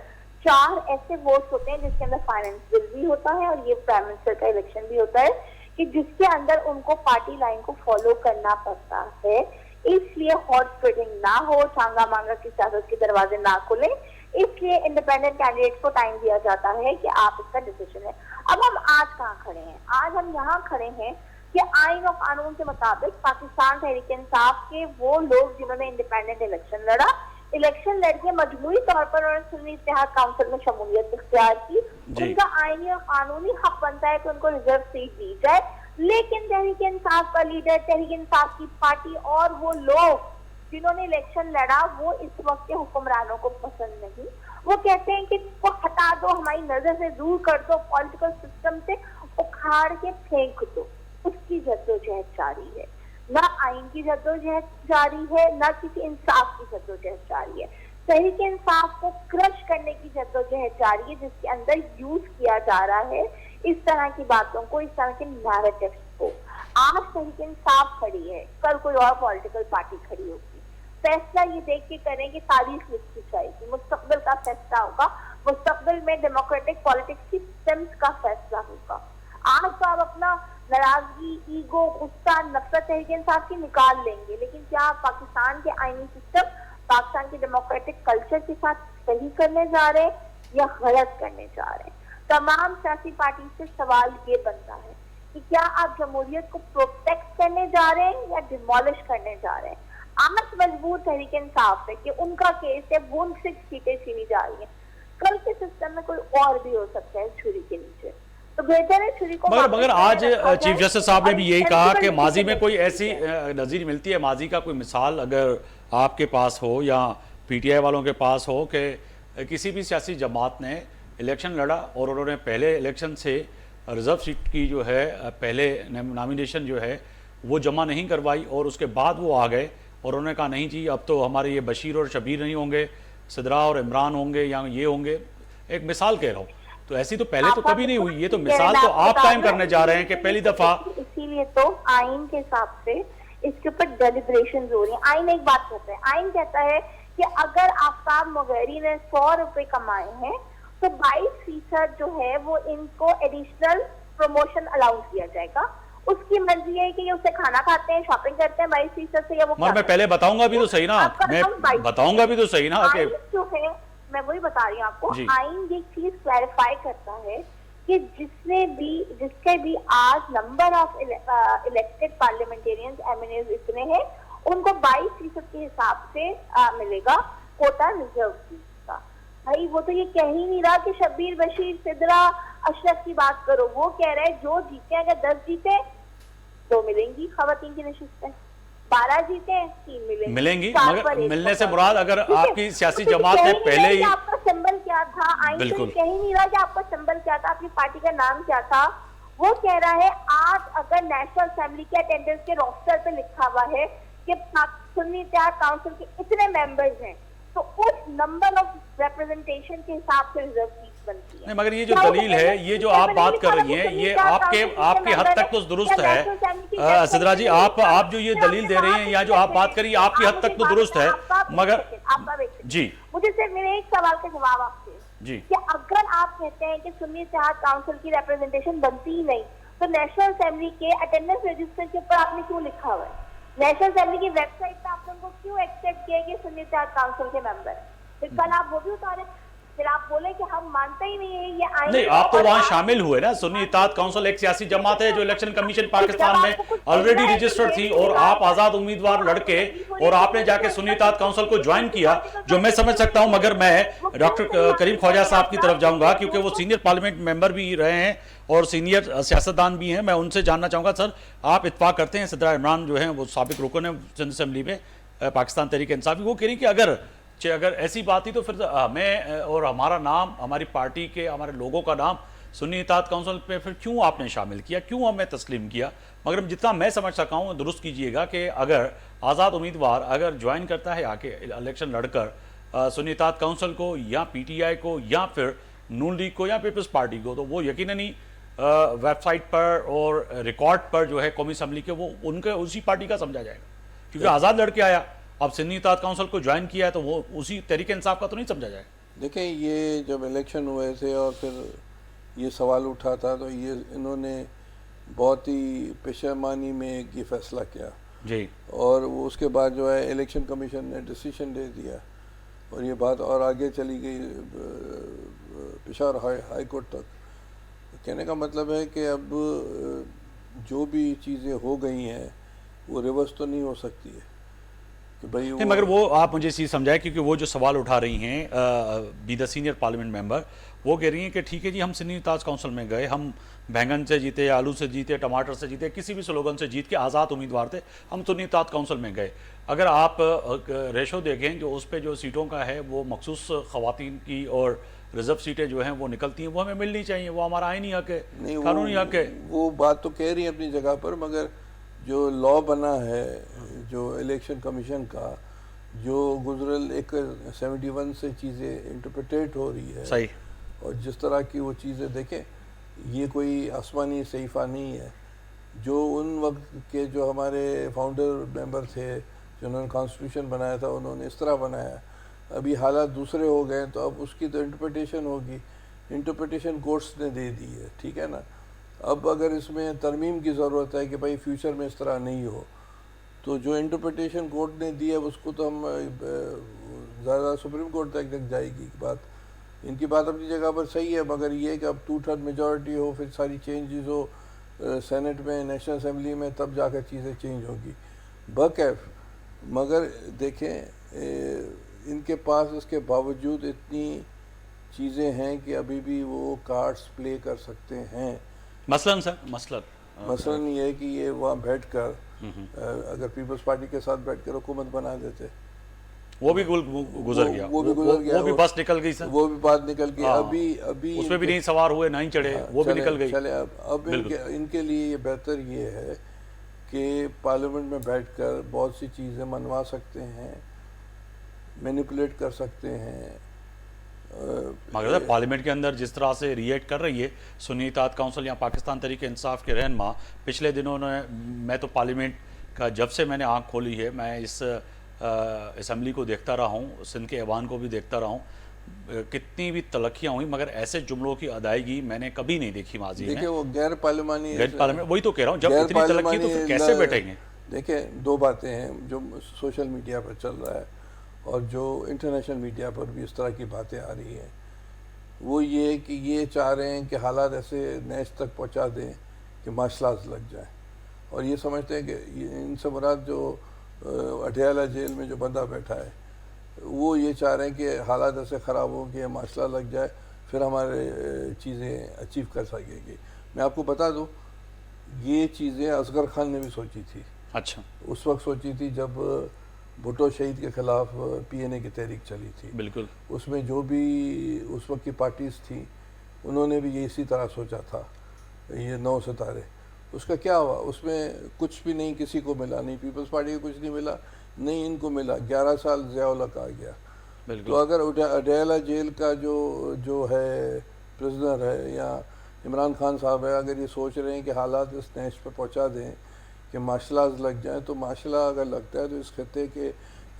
[SPEAKER 2] 4 ऐसे वोट्स होते हैं जिसके अंदर फाइनेंस बिल भी होता है और ये प्राइम मिनिस्टर का इलेक्शन भी होता है कि जिसके अंदर उनको पार्टी लाइन को फॉलो करना पड़ता है। इसलिए हॉट स्प्लिटिंग ना हो, चांगा मांगा की सियासत के दरवाजे ना खुले, इसलिए इंडिपेंडेंट कैंडिडेट को टाइम दिया जाता है कि आप इसका डिसीजन है। अब हम आज कहाँ खड़े हैं? आज हम यहाँ खड़े हैं कि आइन और कानून के मुताबिक पाकिस्तान तहरीक इंसाफ के वो लोग जिन्होंने इंडिपेंडेंट इलेक्शन लड़ा, इलेक्शन लड़के मजबूरी तौर पर उन्होंने सुन्नी इत्तेहाद काउंसिल में शमूलियत इख्तियार की, उनका आईनी और कानूनी हक बनता है कि उनको रिजर्व सीट दी जाए। लेकिन तहरीक इंसाफ का लीडर, तहरीक इंसाफ की पार्टी और वो लोग जिन्होंने इलेक्शन लड़ा वो इस वक्त के हुक्मरानों को पसंद नहीं। वो कहते हैं कि इसको हटा दो, हमारी नजर से दूर कर दो, पॉलिटिकल सिस्टम से उखाड़ के फेंक दो। उसकी जद्दोजहद जारी है, ना आइन की जद्दोजहद जारी है, ना किसी इंसाफ की जद्दोजहद जारी है। तहरीक इंसाफ को क्रश करने की जद्दोजहद जारी है जिसके अंदर यूज किया जा रहा है इस तरह की बातों को, इस तरह के नैरेटिव्स को। आज तहरीक इंसाफ खड़ी है, कल कोई और पॉलिटिकल पार्टी खड़ी होगी। फैसला ये देख के करें कि तारीख लिखी जाएगी, मुस्तकबिल का फैसला होगा, मुस्तकबिल में डेमोक्रेटिक पॉलिटिक्स की सिम्स का फैसला होगा। आज तो आप अपना नाराजगी, ईगो, गुस्सा, नफरत तहरीक इंसाफ की निकाल लेंगे, लेकिन क्या आप पाकिस्तान के आईनी सिस्टम, पाकिस्तान के डेमोक्रेटिक कल्चर के साथ सही करने जा रहे हैं या गलत करने जा रहे हैं? तमाम सियासी पार्टी से सवाल ये बनता है कि क्या आप जमहूरियत को प्रोटेक्ट करने जा रहे हैं या डिमोलिश करने जा रहे हैं? आज मजबूर तहरीक इंसाफ है कि उनका केस है, वो 6 सीटें छीनी जा रही है। कल के सिस्टम में कोई और भी हो सकता है छुरी के नीचे, तो बेहतर है छुरी को।
[SPEAKER 1] मगर आज चीफ जस्टिस साहब ने भी यही कहा कि माजी में कोई ऐसी नज़ीर मिलती है, माजी का कोई मिसाल अगर आपके पास हो या पीटीआई वालों के पास हो कि किसी भी सियासी जमात ने इलेक्शन लड़ा और उन्होंने पहले इलेक्शन से रिजर्व सीट की जो है पहले नॉमिनेशन जो है वो जमा नहीं करवाई और उसके बाद वो आ गए और उन्होंने कहा नहीं जी अब तो हमारे ये बशीर और शबीर नहीं होंगे, सिद्रा और इमरान होंगे या ये होंगे। एक मिसाल कह रहा हूँ, तो ऐसी तो पहले तो कभी नहीं हुई। ये तो मिसाल तो आप कायम करने जा रहे हैं कि पहली दफा।
[SPEAKER 2] इसीलिए तो आइन के हिसाब से इसके ऊपर डेलिब्रेशन हो रही है। आइन एक बात कहता है, आइन कहता है कि अगर आफ्ताब मुगैरी ने 100 रुपए कमाए हैं तो 22% जो है वो इनको एडिशनल प्रमोशन अलाउंस दिया जाएगा। उसकी मर्जी है कि ये उसे खाना खाते हैं, शॉपिंग करते हैं 22% से, या वो
[SPEAKER 1] मैं पहले बताऊंगा भी तो सही ना, मैं बताऊंगा भी तो सही ना कि
[SPEAKER 2] जो है मैं वही बता रही हूँ आपको। आइन ये चीज क्लैरिफाई करता है कि जिसके भी आज number of elected parliamentarians MNS इतने हैं, उनको 22% के हिसाब से मिलेगा कोटा रिजर्व सीट का। भाई वो तो ये कह ही नहीं रहा कि शब्बीर, बशीर, सिद्रा, अशरफ की बात करो। वो कह रहे हैं जो जीते, अगर 10 जीते तो मिलेंगी खवातीन की नशिस्तें, 12 जीते 3
[SPEAKER 1] मिलेंगी। मगर मिलने से मुराद अगर आपकी सियासी जमात है पहले ही
[SPEAKER 2] आपका सिंबल क्या था, आइन तो कह ही नहीं रहा कि आपका सिंबल क्या था, आपकी पार्टी का नाम क्या था। वो कह रहा है आज अगर नेशनल असेंबली के अटेंडेंस के रोस्टर पे लिखा हुआ है कि सुन्नी इत्तेहाद काउंसिल के इतने मेंबर्स हैं तो उस नंबर ऑफ रिप्रेजेंटेशन के हिसाब से रिजर्व सीट बनती है।
[SPEAKER 1] नहीं, मगर ये जो दलील है, ये जो आप बात कर रही हैं, ये आपके हद तक तो दुरुस्त है। सिद्रा जी, आप जो ये दलील दे रही हैं या जो आप बात करिए, आपकी हद तक तो दुरुस्त है, मगर जी
[SPEAKER 2] मुझे सिर्फ मेरे एक सवाल का जवाब आपसे
[SPEAKER 1] जी
[SPEAKER 2] कि अगर आप कहते हैं कि सुन्नी इत्तेहाद काउंसिल की रिप्रेजेंटेशन बनती ही नहीं, तो नेशनल असेंबली के अटेंडेंस रजिस्टर के ऊपर आपने क्यों लिखा हुआ है? नेशनल असेंबली की वेबसाइट पे आप उनको क्यों एक्सेप्ट किए कि सुन्नी इत्तेहाद काउंसिल के मेंबर है? फिर कल आप वो भी उतारे, फिर आप बोले कि हम मानते ही नहीं है ये आईन।
[SPEAKER 1] नहीं, आप तो वहां शामिल हुए ना। सुन्नी इत्तेहाद काउंसिल एक सियासी जमात है जो इलेक्शन कमीशन पाकिस्तान में ऑलरेडी रजिस्टर्ड थी, और आप आजाद उम्मीदवार लड़के और आपने जाके सुन्नी इत्तेहाद काउंसिल को ज्वाइन किया, जो मैं समझ सकता हूं। मगर मैं डॉक्टर करीम ख्वाजा साहब की तरफ जाऊंगा, क्योंकि वो सीनियर पार्लियामेंट मेंबर भी रहे हैं और सीनियर सियासतदान भी हैं। मैं उनसे जानना चाहूंगा, सर आप इत्तेफाक करते हैं सिद्रा इमरान जो है वो साबिक रुकन है सिंध असेंबली में पाकिस्तान तहरीक इंसाफ, वो कह रही कि अगर ऐसी बात थी तो फिर हमें और हमारा नाम, हमारी पार्टी के, हमारे लोगों का नाम सुन्नी इत्तेहाद काउंसिल पे फिर क्यों आपने शामिल किया, क्यों हमें तस्लीम किया? मगर जितना मैं समझ सका हूँ, दुरुस्त कीजिएगा, कि अगर आज़ाद उम्मीदवार अगर ज्वाइन करता है आके इलेक्शन लड़कर सुन्नी इत्तेहाद काउंसिल को या PTI को या फिर नून लीग को या पीपल्स पार्टी को, तो वो यकीनन ही वेबसाइट पर और रिकॉर्ड पर जो है कौमी असम्बली के, वो उनके उसी पार्टी का समझा जाएगा, क्योंकि आज़ाद लड़के आया, अब सुन्नी इत्तेहाद काउंसिल को ज्वाइन किया है तो वो उसी तहरीक इंसाफ का तो नहीं समझा जाएगा।
[SPEAKER 3] देखिए, ये जब इलेक्शन हुए थे और फिर ये सवाल उठा था, तो ये इन्होंने बहुत ही पेशेमानी में ये फैसला किया
[SPEAKER 1] जी,
[SPEAKER 3] और वो उसके बाद जो है इलेक्शन कमीशन ने डिसीजन दे दिया और ये बात और आगे चली गई पेशावर हाई कोर्ट तक। कहने का मतलब है कि अब जो भी चीज़ें हो गई हैं वो रिवर्स तो नहीं हो सकती है कि भाई
[SPEAKER 1] नहीं, मगर वो आप मुझे इसी समझाए, क्योंकि वो जो सवाल उठा रही हैं be the senior parliament member, वो कह रही हैं कि ठीक है जी, हम सुन्नी इत्तेहाद काउंसिल में गए, हम बैंगन से जीते, आलू से जीते, टमाटर से जीते, किसी भी स्लोगन से जीत के आज़ाद उम्मीदवार थे, हम सुन्नी इत्तेहाद काउंसिल में गए। अगर आप रेशो देखें जो उस पर जो सीटों का है, वो मखसूस ख़वातीन की और रिजर्व सीटें जो हैं वो निकलती हैं, वो हमें मिलनी चाहिए, वो हमारा आईनी हक है, कानूनी हक है।
[SPEAKER 3] वो बात तो कह रही है अपनी जगह पर, मगर जो लॉ बना है, जो इलेक्शन कमीशन का, जो गुजरल एक 71 से चीज़ें इंटरप्रेटेट हो रही है
[SPEAKER 1] सही,
[SPEAKER 3] और जिस तरह की वो चीज़ें देखें, ये कोई आसमानी सहीफ़ा नहीं है। जो उन वक्त के जो हमारे फाउंडर मेंबर थे जिन्होंने कॉन्स्टिट्यूशन बनाया था, उन्होंने इस तरह बनाया। अभी हालात दूसरे हो गए तो अब उसकी तो इंटरप्रिटेशन होगी, इंटरप्रिटेशन कोर्ट्स ने दे दी है, ठीक है ना। अब अगर इसमें तरमीम की ज़रूरत है कि भाई फ्यूचर में इस तरह नहीं हो, तो जो इंटरप्रिटेशन कोर्ट ने दी है उसको तो हम ज़्यादा सुप्रीम कोर्ट तक जाएगी बात। इनकी बात अपनी जगह पर सही है, मगर ये कि अब 2/3 मेजॉरिटी हो, फिर सारी चेंजेस हो सेनेट में, नेशनल असेंबली में, तब जाकर चीज़ें चेंज होगी बकैफ। मगर देखें, इनके पास इसके बावजूद इतनी चीज़ें हैं कि अभी भी वो कार्ड्स प्ले कर सकते हैं।
[SPEAKER 1] मसलन सर, मसलन
[SPEAKER 3] ये है कि ये वहाँ बैठकर अगर पीपल्स पार्टी के साथ बैठकर हुकूमत बना देते,
[SPEAKER 1] वो भी गुजर गया,
[SPEAKER 3] वो भी गुजर गया,
[SPEAKER 1] वो भी बस निकल गई सर,
[SPEAKER 3] वो भी बात निकल गई। अभी
[SPEAKER 1] उसमें भी नहीं सवार हुए, नहीं चढ़े, वो भी निकल गई।
[SPEAKER 3] चले अब इनके लिए ये बेहतर ये है कि पार्लियामेंट में बैठकर बहुत सी चीज़ें मनवा सकते हैं, मैनिपुलेट कर सकते हैं।
[SPEAKER 1] मगर पार्लियामेंट के अंदर जिस तरह से रिएक्ट कर रही है सुन्नी इत्तेहाद काउंसिल या पाकिस्तान तहरीक इंसाफ के रहनुमा, पिछले दिनों मैं तो पार्लियामेंट का जब से मैंने आँख खोली है, मैं इस असम्बली को देखता रहा हूँ, सिंध के ऐवान को भी देखता रहा हूँ, कितनी भी तलखियाँ हुई, मगर ऐसे जुमलों की अदायगी मैंने कभी नहीं देखी माजी में।
[SPEAKER 3] देखिए, वो गैर पार्लियामानी,
[SPEAKER 1] वही तो कह रहा हूँ, जब इतनी तलखी तो फिर कैसे बैठेंगे?
[SPEAKER 3] देखिए, दो बातें हैं जो सोशल मीडिया पर चल रहा है और जो इंटरनेशनल मीडिया पर भी इस तरह की बातें आ रही हैं, वो ये कि ये चाह रहे हैं कि हालात ऐसे नेश तक पहुंचा दें कि मार्शल आर्ट्स लग जाए, और ये समझते हैं कि इनसे मुराद जो अटियाला जेल में जो बंदा बैठा है, वो ये चाह रहे हैं कि हालात ऐसे ख़राब हों कि मार्शल आर्ट लग जाए, फिर हमारे चीज़ें अचीव कर सकेंगे। मैं आपको बता दूँ, ये चीज़ें असगर खान ने भी सोची थी।
[SPEAKER 1] अच्छा,
[SPEAKER 3] उस वक्त सोची थी जब भुट्टो शहीद के ख़िलाफ़ PNA की तहरीक चली थी।
[SPEAKER 1] बिल्कुल,
[SPEAKER 3] उसमें जो भी उस वक्त की पार्टीज़ थी, उन्होंने भी ये इसी तरह सोचा था, ये 9 सितारे। उसका क्या हुआ? उसमें कुछ भी नहीं किसी को मिला, नहीं पीपल्स पार्टी को कुछ नहीं मिला, नहीं इनको मिला। 11 साल ज़िया-उल-हक आ गया तो अगर अडयाला जेल का जो है प्रिजनर है या इमरान खान साहब है, अगर ये सोच रहे हैं कि हालात इस नहज पे पहुंचा दें कि मार्शल आर्ट्स लग जाएं, तो मार्शल आर्ट अगर लगता है तो इस खत्े के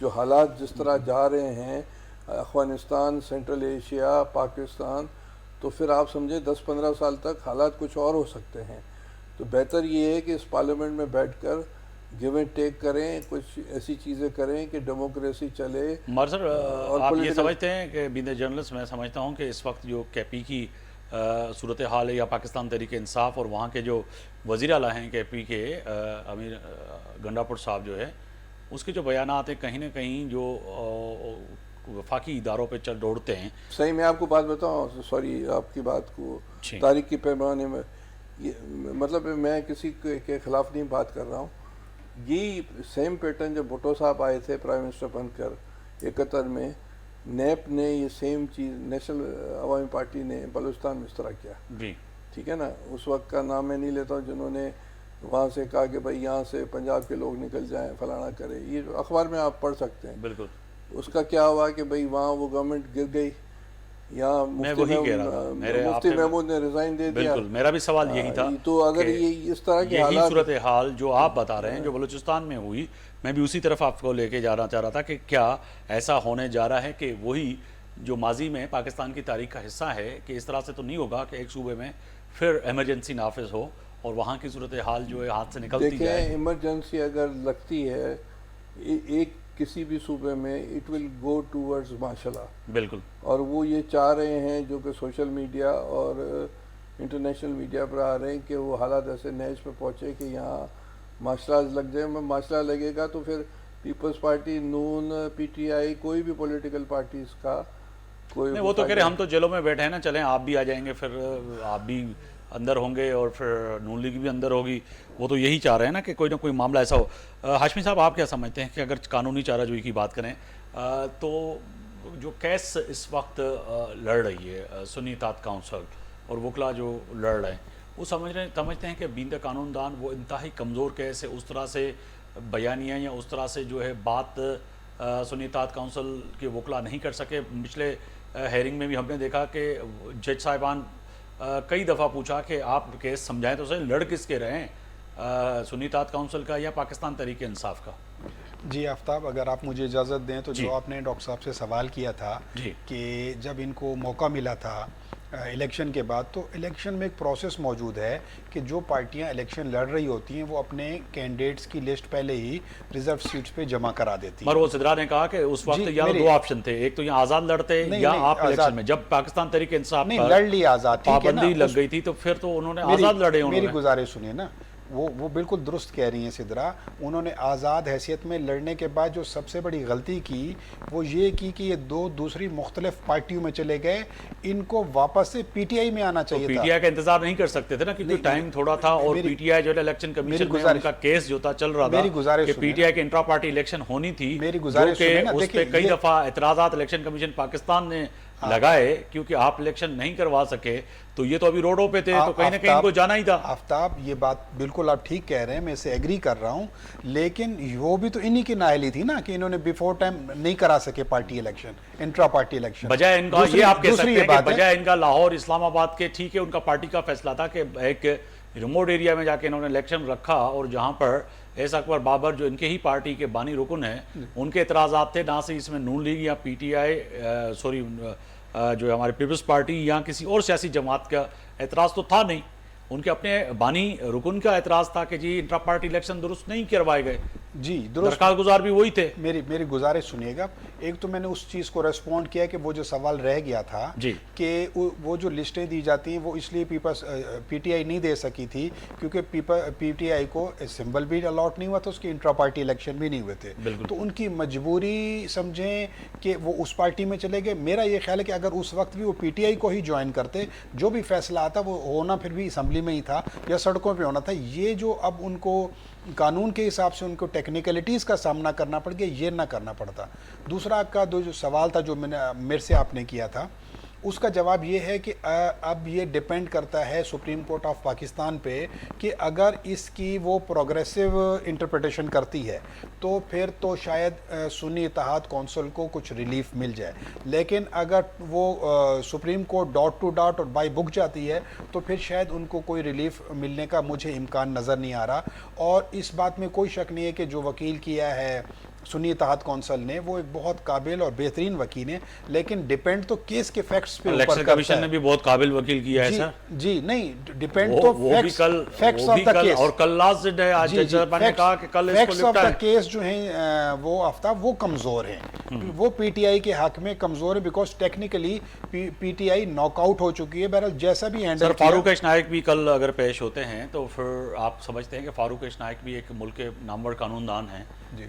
[SPEAKER 3] जो हालात जिस तरह जा रहे हैं, अफ़गानिस्तान, सेंट्रल एशिया, पाकिस्तान, तो फिर आप समझे 10-15 साल तक हालात कुछ और हो सकते हैं। तो बेहतर ये है कि इस पार्लियामेंट में बैठकर गिव एंड टेक करें, कुछ ऐसी चीज़ें करें कि डेमोक्रेसी चले।
[SPEAKER 1] मगर सर
[SPEAKER 3] और
[SPEAKER 1] आप ये
[SPEAKER 3] political-
[SPEAKER 1] समझते हैं कि बीइंग द जर्नलिस्ट मैं समझता हूँ कि इस वक्त जो केपी की सूरत हाल है या पाकिस्तान तहरीक इंसाफ और वहाँ के जो वज़ीर आला हैं केपी के अमीर गंडापुर साहब जो है, उसके जो बयानात हैं कहीं ना कहीं जो वफाकी इदारों पे चल दौड़ते हैं।
[SPEAKER 3] सही, मैं आपको बात बताऊँ, सॉरी आपकी बात को
[SPEAKER 1] जी।
[SPEAKER 3] तारीख के पैमाने में ये मतलब मैं किसी के खिलाफ नहीं बात कर रहा हूँ। यही सेम पैटर्न जब भुट्टो साहब आए थे प्राइम मिनिस्टर बनकर 71 में, नैप ने ये सेम चीज़ नेशनल अवामी पार्टी ने बलूचिस्तान में इस तरह किया।
[SPEAKER 1] जी
[SPEAKER 3] ठीक है ना, उस वक्त का नाम मैं नहीं लेता हूँ, जिन्होंने वहाँ से कहा कि भाई यहाँ से पंजाब के लोग निकल जाएं, फलाना करें, ये अखबार में आप पढ़ सकते हैं।
[SPEAKER 1] बिल्कुल।
[SPEAKER 3] उसका क्या हुआ कि भाई वहाँ वो गवर्नमेंट गिर गई, यहाँ मुफ्ती महमूद ने रिजाइन दे दिया।
[SPEAKER 1] बिल्कुल, मेरा भी सवाल यही था।
[SPEAKER 3] तो अगर ये इस तरह की
[SPEAKER 1] यही
[SPEAKER 3] हालात
[SPEAKER 1] सूरत हाल जो आप बता रहे हैं जो बलूचिस्तान में हुई, मैं भी उसी तरफ आपको लेके जाना चाह रहा था कि क्या ऐसा होने जा रहा है कि वही जो माजी में पाकिस्तान की तारीख का हिस्सा है, कि इस तरह से तो नहीं होगा कि एक सूबे में फिर इमरजेंसी नाफिज हो और वहाँ की सूरत हाल जो है हाथ से निकलती जाए।
[SPEAKER 3] देखें, इमरजेंसी अगर लगती है एक किसी भी सूबे में, इट विल गो टूवर्ड्स माशाल्लाह।
[SPEAKER 1] बिल्कुल।
[SPEAKER 3] और वो ये चाह रहे हैं जो कि सोशल मीडिया और इंटरनेशनल मीडिया पर आ रहे हैं कि वो हालात ऐसे नहज पे पहुँचे कि यहाँ मार्शल आर्ट्स लग जाए। मार्शल आर्ट लगेगा तो फिर पीपल्स पार्टी, नून, पीटीआई, कोई भी पॉलिटिकल पार्टीज का कोई
[SPEAKER 1] नहीं, वो तो कह रहे हम तो जेलों में बैठे हैं ना, चलें आप भी आ जाएंगे, फिर आप भी अंदर होंगे और फिर नून लीग भी अंदर होगी। वो तो यही चाह रहे हैं ना कि कोई ना कोई मामला ऐसा हो। हाशमी साहब, आप क्या समझते हैं कि अगर कानूनी चाराजोई की बात करें तो जो केस इस वक्त लड़ रही है सुन्नी इत्तेहाद काउंसिल और वकला जो लड़ रहे हैं, वो समझते हैं कि बीइंग द कानूनदान वो इंतहाई कमज़ोर केस है, उस तरह से बयानियाँ या उस तरह से जो है बात सुन्नी इत्तेहाद काउंसिल के वकला नहीं कर सके। पिछले हेयरिंग में भी हमने देखा कि जज साहिबान कई दफ़ा पूछा कि आप केस समझाएं तो सही, लड़ किसके रहे हैं, सुन्नी इत्तेहाद काउंसिल का या पाकिस्तान तहरीक इंसाफ का?
[SPEAKER 4] जी आफ्ताब, अगर आप मुझे इजाज़त दें तो जो आपने डॉक्टर साहब से सवाल किया था कि जब इनको मौका मिला था इलेक्शन के बाद, तो इलेक्शन में एक प्रोसेस मौजूद है कि जो पार्टियां इलेक्शन लड़ रही होती हैं वो अपने कैंडिडेट्स की लिस्ट पहले ही रिजर्व सीट्स पे जमा करा देती हैं।
[SPEAKER 1] मगर वो सिद्रा ने कहा कि उस वक्त या तो दो ऑप्शन थे, एक तो यहाँ आज़ाद लड़ते या आप इलेक्शन में। जब पाकिस्तान तहरीक इंसाफ
[SPEAKER 4] नहीं लड़ ली आज़ाद,
[SPEAKER 1] पाबंदी लग गई थी तो फिर तो उन्होंने आज़ाद लड़े।
[SPEAKER 4] मेरी गुजारिश सुनिए ना, वो बिल्कुल दुरुस्त कह रही हैं सिद्रा। उन्होंने आज़ाद हैसियत में लड़ने के बाद जो सबसे बड़ी गलती की वो ये की कि ये दो दूसरी मुख्तलिफ पार्टियों में चले गए, इनको वापस से पीटीआई में आना चाहिए था।
[SPEAKER 1] पीटीआई का इंतजार नहीं कर सकते थे ना, क्योंकि टाइम थोड़ा था और पीटीआई जो है इलेक्शन कमीशन में उनका केस जो था चल रहा था कि पीटीआई के इंट्रा पार्टी इलेक्शन होनी थी।
[SPEAKER 4] मेरी गुजारिश सुनिए ना,
[SPEAKER 1] उस पे कई दफा एतराज़ात इलेक्शन कमीशन पाकिस्तान ने लगाए क्योंकि आप इलेक्शन नहीं करवा सके, तो ये तो अभी रोडों पे थे, तो कहीं ना कहीं इनको जाना ही था।
[SPEAKER 4] आफ्ताब, ये बात बिल्कुल आप ठीक कह रहे हैं, मैं इसे एग्री कर रहा हूं, लेकिन वो भी तो इन्हीं की नाअहली थी ना कि इन्होंने बिफोर टाइम नहीं करा सके party election, intra party election.
[SPEAKER 1] बजाय इनका ये आप कह सकते हैं कि बजाय इनका लाहौर इस्लामाबाद के, ठीक है उनका पार्टी का फैसला था कि एक रिमोट एरिया में जाके इन्होंने इलेक्शन रखा और जहाँ पर एस अकबर बाबर जो इनके ही पार्टी के बानी रुकन हैं, उनके एतराज़ात थे, ना से इसमें नून लीग या पीटीआई सॉरी जो हमारी पीपल्स पार्टी या किसी और सियासी जमात का एतराज़ तो था नहीं, उनके अपने बानी रुकन का एतराज़ था कि जी इंट्रा पार्टी इलेक्शन दुरुस्त नहीं करवाए गए।
[SPEAKER 4] जी दुरुस्त,
[SPEAKER 1] गुजार भी वही थे।
[SPEAKER 4] मेरी गुजारिश सुनिएगा, एक तो मैंने उस चीज़ को रेस्पॉन्ड किया कि वो जो सवाल रह गया था कि वो जो लिस्टें दी जाती हैं वो इसलिए पीटीआई नहीं दे सकी थी क्योंकि पीटीआई को सिंबल भी अलॉट नहीं हुआ था, उसके इंट्रा पार्टी इलेक्शन भी नहीं हुए थे, तो उनकी मजबूरी समझें कि वो उस पार्टी में चले गए। मेरा ये ख्याल है कि अगर उस वक्त भी वो पीटीआई को ही ज्वाइन करते, जो भी फैसला आता वो होना फिर भी असम्बली में ही था या सड़कों पर होना था। ये जो अब उनको कानून के हिसाब से उनको टेक्निकलिटीज़ का सामना करना पड़ गया, ये ना करना पड़ता। दूसरा आपका जो सवाल था जो मेरे से आपने किया था, उसका जवाब ये है कि अब ये डिपेंड करता है सुप्रीम कोर्ट ऑफ पाकिस्तान पे कि अगर इसकी वो प्रोग्रेसिव इंटरप्रिटेशन करती है तो फिर तो शायद सुन्नी इत्तेहाद कौंसिल को कुछ रिलीफ मिल जाए, लेकिन अगर वो supreme court dot to dot और बाई बुक जाती है तो फिर शायद उनको कोई रिलीफ मिलने का मुझे इम्कान नज़र नहीं आ रहा। और इस बात में कोई शक नहीं है कि जो वकील किया है सुन्नी इत्तेहाद कौंसिल ने वो एक बहुत काबिल और बेहतरीन वकील है, लेकिन डिपेंड तो केस के फैक्ट्स पे ऊपर
[SPEAKER 1] इलेक्शन
[SPEAKER 4] करता
[SPEAKER 1] कमीशन ने
[SPEAKER 4] है।
[SPEAKER 1] भी बहुत काबिल वकील किया है
[SPEAKER 4] जी,
[SPEAKER 1] सर।
[SPEAKER 4] जी नहीं, डिपेंड
[SPEAKER 1] वो
[SPEAKER 4] तो
[SPEAKER 1] वो भी कल
[SPEAKER 4] फैक्ट्स
[SPEAKER 1] वो
[SPEAKER 4] ऑफ
[SPEAKER 1] भी
[SPEAKER 4] द
[SPEAKER 1] कल
[SPEAKER 4] केस।
[SPEAKER 1] और कल लास्ट डे है। आज
[SPEAKER 4] जी, जी,
[SPEAKER 1] जज साहब ने कहा कि कल इसको
[SPEAKER 4] फैक्ट्स ऑफ द
[SPEAKER 1] निपटाएं।
[SPEAKER 4] केस जो हैं वो आफ्ताब वो कमज़ोर हैं, वो पीटीआई के हक में कमज़ोर है, बिकॉज टेक्निकली पीटीआई नॉकआउट हो चुकी है। बहरहाल जैसा भी हैंडल
[SPEAKER 1] सर फारूक नायक भी कल अगर पेश होते हैं तो फिर आप समझते हैं कि फारूक नायक भी एक मुल्क के नामवर कानूनदान हैं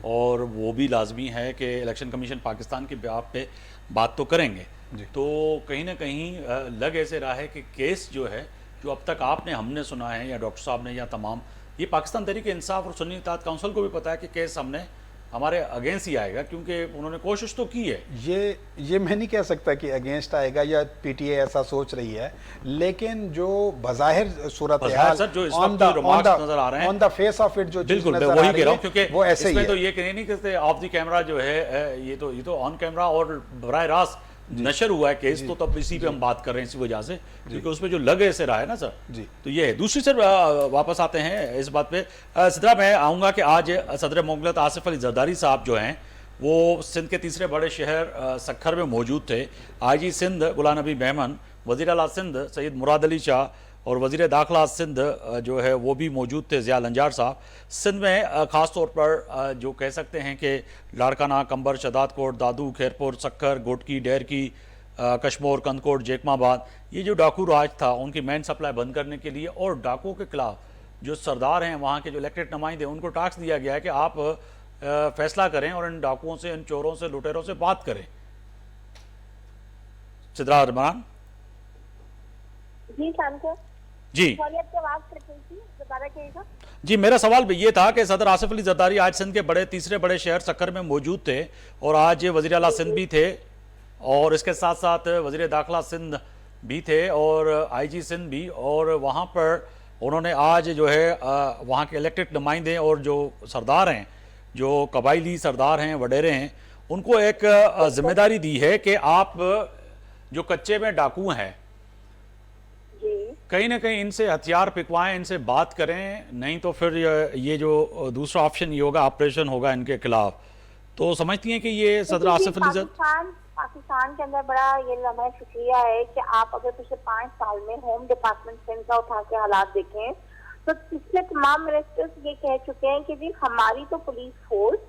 [SPEAKER 1] और वो भी लाजमी है कि इलेक्शन कमीशन पाकिस्तान के बेआब पे बात तो करेंगे। तो कहीं ना कहीं लग ऐसे रहा है कि केस जो है जो अब तक आपने हमने सुना है या डॉक्टर साहब ने या तमाम ये पाकिस्तान तहरीक इंसाफ और सुन्नी इत्तेहाद काउंसिल को भी पता है कि केस हमने हमारे अगेंस्ट ही आएगा, क्योंकि उन्होंने कोशिश तो की है।
[SPEAKER 4] ये मैं नहीं कह सकता कि अगेंस्ट आएगा या पीटीआई ऐसा सोच रही है, लेकिन जो बज़ाहिर सूरत हाल
[SPEAKER 1] सर जो इस वक्त जो रिमार्क्स नजर आ रहे हैं
[SPEAKER 4] on the face of it जो
[SPEAKER 1] बिल्कुल मैं वही कह रहा हूँ, क्योंकि
[SPEAKER 4] वो ऐसे ही
[SPEAKER 1] इसमें
[SPEAKER 4] है।
[SPEAKER 1] तो ये कहीं नहीं कहते ऑफ द कैमरा जो है ये तो ऑन कैमरा और बराह रास्त नशर हुआ है केस, तो तब इसी पे हम बात कर रहे हैं इसी वजह से, क्योंकि उसमें जो लग ऐसे रहा है ना सर
[SPEAKER 4] जी।
[SPEAKER 1] तो ये है। दूसरी सर वापस आते हैं इस बात पे। सिद्रा मैं आऊँगा कि आज सदर मुमलिकत आसिफ अली जरदारी साहब जो हैं वो सिंध के तीसरे बड़े शहर सक्खर में मौजूद थे। आईजी सिंध गुलाम नबी मेमन, वज़ीर आला सिंध सैयद मुराद अली शाह और वज़ीर दाखिला सिंध जो है वो भी मौजूद थे, ज़िया लंजार साहब। सिंध में ख़ास तौर पर जो कह सकते हैं कि लाड़काना, कंबर, शदादकोट, दादू, खैरपुर, सक्खर, गोटकी, डेरकी, कश्मोर, कंदकोट, जेकमाबाद, ये जो डाकू राज था उनकी मैन सप्लाई बंद करने के लिए और डाकुओं के खिलाफ जो सरदार हैं वहाँ के जो इलेक्टेड नुमाइंदे उनको टास्क दिया गया है कि आप फैसला करें और इन डाकुओं से, इन चोरों से, लुटेरों से बात करें। सिद्रा अरमान
[SPEAKER 2] जी शाम को
[SPEAKER 1] जी
[SPEAKER 2] सॉरी आपकी आवाज कट रही थी, दोबारा कहिएगा।
[SPEAKER 1] जी मेरा सवाल भी ये था कि सदर आसिफ अली जरदारी आज सिंध के तीसरे बड़े शहर सक्खर में मौजूद थे और आज वज़ीर आला सिंध भी थे और इसके साथ साथ वज़ीर दाखिला सिंध भी थे और आईजी सिंध भी, और वहाँ पर उन्होंने आज जो है वहाँ के इलेक्टेड नुमाइंदे और जो सरदार हैं, जो कबायली सरदार हैं, वडेरे हैं, उनको एक जिम्मेदारी दी है कि आप जो कच्चे में डाकू हैं कहीं ना कहीं इनसे हथियार पिकवाएं, इनसे बात करें, नहीं तो फिर ये जो दूसरा ऑप्शन ये होगा ऑपरेशन होगा इनके खिलाफ। तो समझती हैं कि ये सदर आसिफ अली
[SPEAKER 2] पाकिस्तान के अंदर बड़ा ये लम्हा शुक्रिया है कि आप अगर पिछले 5 साल में होम डिपार्टमेंट सिंध का उठा के हालात देखें तो पिछले तमाम मिनिस्टर्स ये कह चुके हैं कि जी हमारी तो पुलिस फोर्स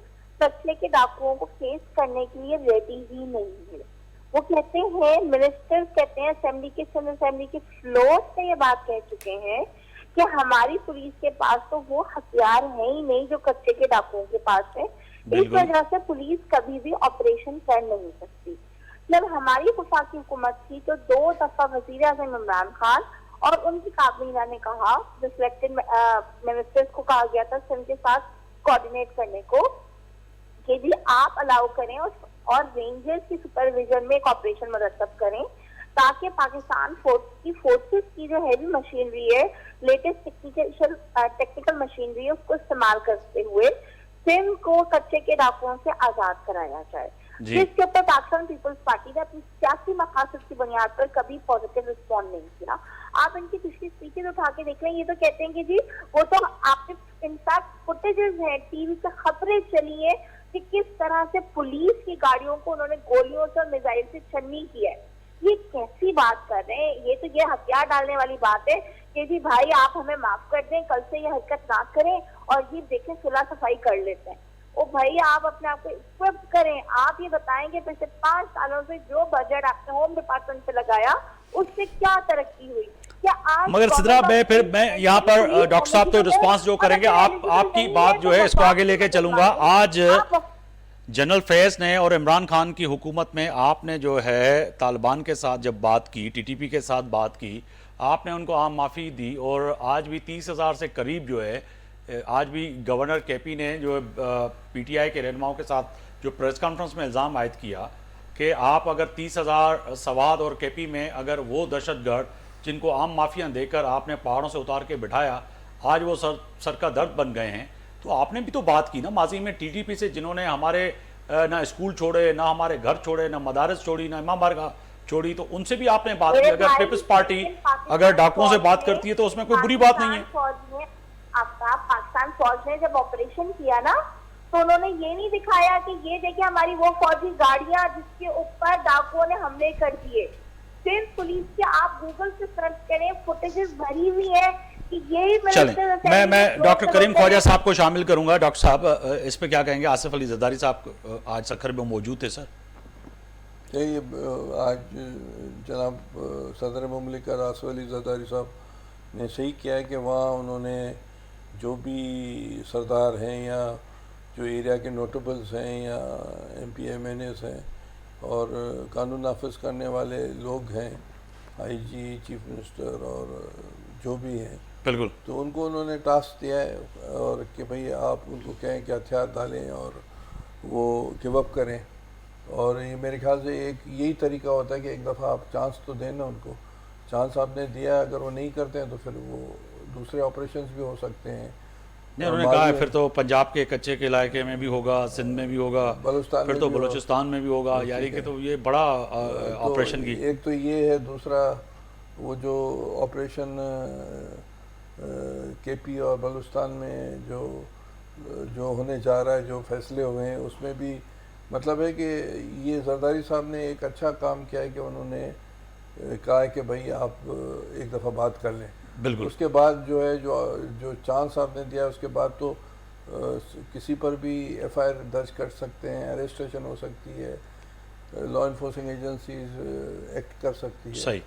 [SPEAKER 2] कचरे के डाकुओं को फेस करने के लिए रेडी ही नहीं है। वो कहते हैं, मिनिस्टर्स कहते हैं असेंबली के फ्लोर से ये बात कह चुके हैं कि हमारी पुलिस के पास तो वो हथियार है ही नहीं जो कच्चे के डाकुओं के पास है। इस वजह से पुलिस कभी भी ऑपरेशन कर नहीं सकती। जब हमारी वफाकी हुकूमत थी तो 2 दफा वजीर आज़म इमरान खान और उनकी काबीना ने कहा, जो सिलेक्टेड मिनिस्टर्स को कहा गया था सिंध के साथ कोऑर्डिनेट करने को कि भी आप अलाउ करें और रेंजर्स की सुपरविजन में एक ऑपरेशन मुरतब करें ताकि पाकिस्तान फोर्सेस की जो हैवी मशीनरी है, लेटेस्ट टेक्निकल मशीनरी है, उसको इस्तेमाल करते हुए सिंध को कच्चे के डाकुओं से आजाद कराया जाए, जिसके ऊपर पाकिस्तान पीपल्स पार्टी ने अपनी सियासी मकासद की बुनियाद पर कभी पॉजिटिव रिस्पॉन्ड नहीं किया। आप इनकी पिछली स्पीचेस उठा के देख लें, ये तो कहते हैं कि जी वो तो आपने इनफैक्ट फुटेजेस हैं, टीवी से खबरें चली है कि किस तरह से पुलिस की गाड़ियों को उन्होंने गोलियों से, मिसाइल से छन्नी किया है। ये कैसी बात कर रहे हैं? ये तो ये हथियार डालने वाली बात है कि जी भाई आप हमें माफ कर दें, कल से ये हरकत ना करें और ये देखें सुलह सफाई कर लेते हैं। ओ भाई आप अपने आप को इक्विप करें। आप ये बताएंगे पिछले 5 सालों से जो बजट आपने होम डिपार्टमेंट पे लगाया उससे क्या तरक्की हुई? क्या आज
[SPEAKER 1] मगर सिद्रा मैं यहाँ पर डॉक्टर साहब तो रिस्पांस जो करेंगे आपकी बात जो है इसको आगे लेके चलूंगा। आज जनरल फैज ने और इमरान खान की हुकूमत में आपने जो है तालिबान के साथ जब बात की, टीटीपी के साथ बात की, आपने उनको आम माफ़ी दी और आज भी 30,000 से करीब जो है, आज भी गवर्नर केपी ने जो पीटीआई के रहनुमाओं के साथ जो प्रेस कॉन्फ्रेंस में इल्ज़ाम आयद किया कि आप अगर 30,000 सवाद और केपी में अगर वो दहशतगर्द जिनको आम माफिया देकर आपने पहाड़ों से उतार के बिठाया आज वो सर का दर्द बन गए हैं, तो आपने भी तो बात की ना माजी में टीटीपी से जिन्होंने हमारे ना स्कूल छोड़े, ना हमारे घर छोड़े, ना मदारस छोड़ी, ना इमाम बारगाह छोड़ी, तो उनसे भी आपने बात की। अगर पीपल्स पार्टी अगर डाकुओं से बात करती है तो उसमें कोई बुरी बात नहीं है।
[SPEAKER 2] पाकिस्तान फौज ने जब ऑपरेशन किया ना तो उन्होंने ये नहीं दिखाया कि ये देखिए हमारी वो फौजी गाड़ियां जिसके ऊपर डाकुओं ने हमले कर दिए। फिर पुलिस के आप गूगल से सर्च करें, फुटेजेस भरी हुई है कि यही
[SPEAKER 1] चलें, मैं डॉक्टर करीम ख्वाजा साहब को शामिल करूंगा। डॉक्टर साहब इस पे क्या कहेंगे? आसिफ अली जरदारी साहब आज सखर में मौजूद थे सर।
[SPEAKER 3] ये आज जनाब सदर मुमलिकत आसिफ अली जरदारी साहब ने सही किया है कि वहाँ उन्होंने जो भी सरदार हैं या जो एरिया के नोटेबल्स हैं या MP MNAs हैं और कानून नाफिज करने वाले लोग हैं, IG, चीफ मिनिस्टर और जो भी हैं,
[SPEAKER 1] बिल्कुल,
[SPEAKER 3] तो उनको उन्होंने टास्क दिया है और कि भाई आप उनको कहें कि हथियार डालें और वो गिव अप करें। और ये मेरे ख्याल से एक यही तरीका होता है कि एक दफ़ा आप चांस तो दें ना उनको। चांस आपने दिया, अगर वो नहीं करते हैं तो फिर वो दूसरे ऑपरेशंस भी हो सकते हैं।
[SPEAKER 1] नहीं, उन्होंने कहा है फिर तो पंजाब के कच्चे के इलाके में भी होगा, सिंध में भी होगा, फिर तो बलूचिस्तान में भी होगा, यानी कि तो ये बड़ा ऑपरेशन की
[SPEAKER 3] एक तो ये है। दूसरा वो जो ऑपरेशन KP और बलूचिस्तान में जो होने जा रहा है, जो फैसले हुए हैं, उसमें भी मतलब है कि ये जरदारी साहब ने एक अच्छा काम किया है कि उन्होंने कहा है कि भाई आप एक दफ़ा बात कर लें।
[SPEAKER 1] बिल्कुल,
[SPEAKER 3] उसके बाद जो है जो चांस आपने दिया उसके बाद तो किसी पर भी FIR दर्ज कर सकते हैं, अरेस्टेशन हो सकती है, लॉ इन्फोर्सिंग एजेंसीज एक्ट कर सकती है।
[SPEAKER 1] सही।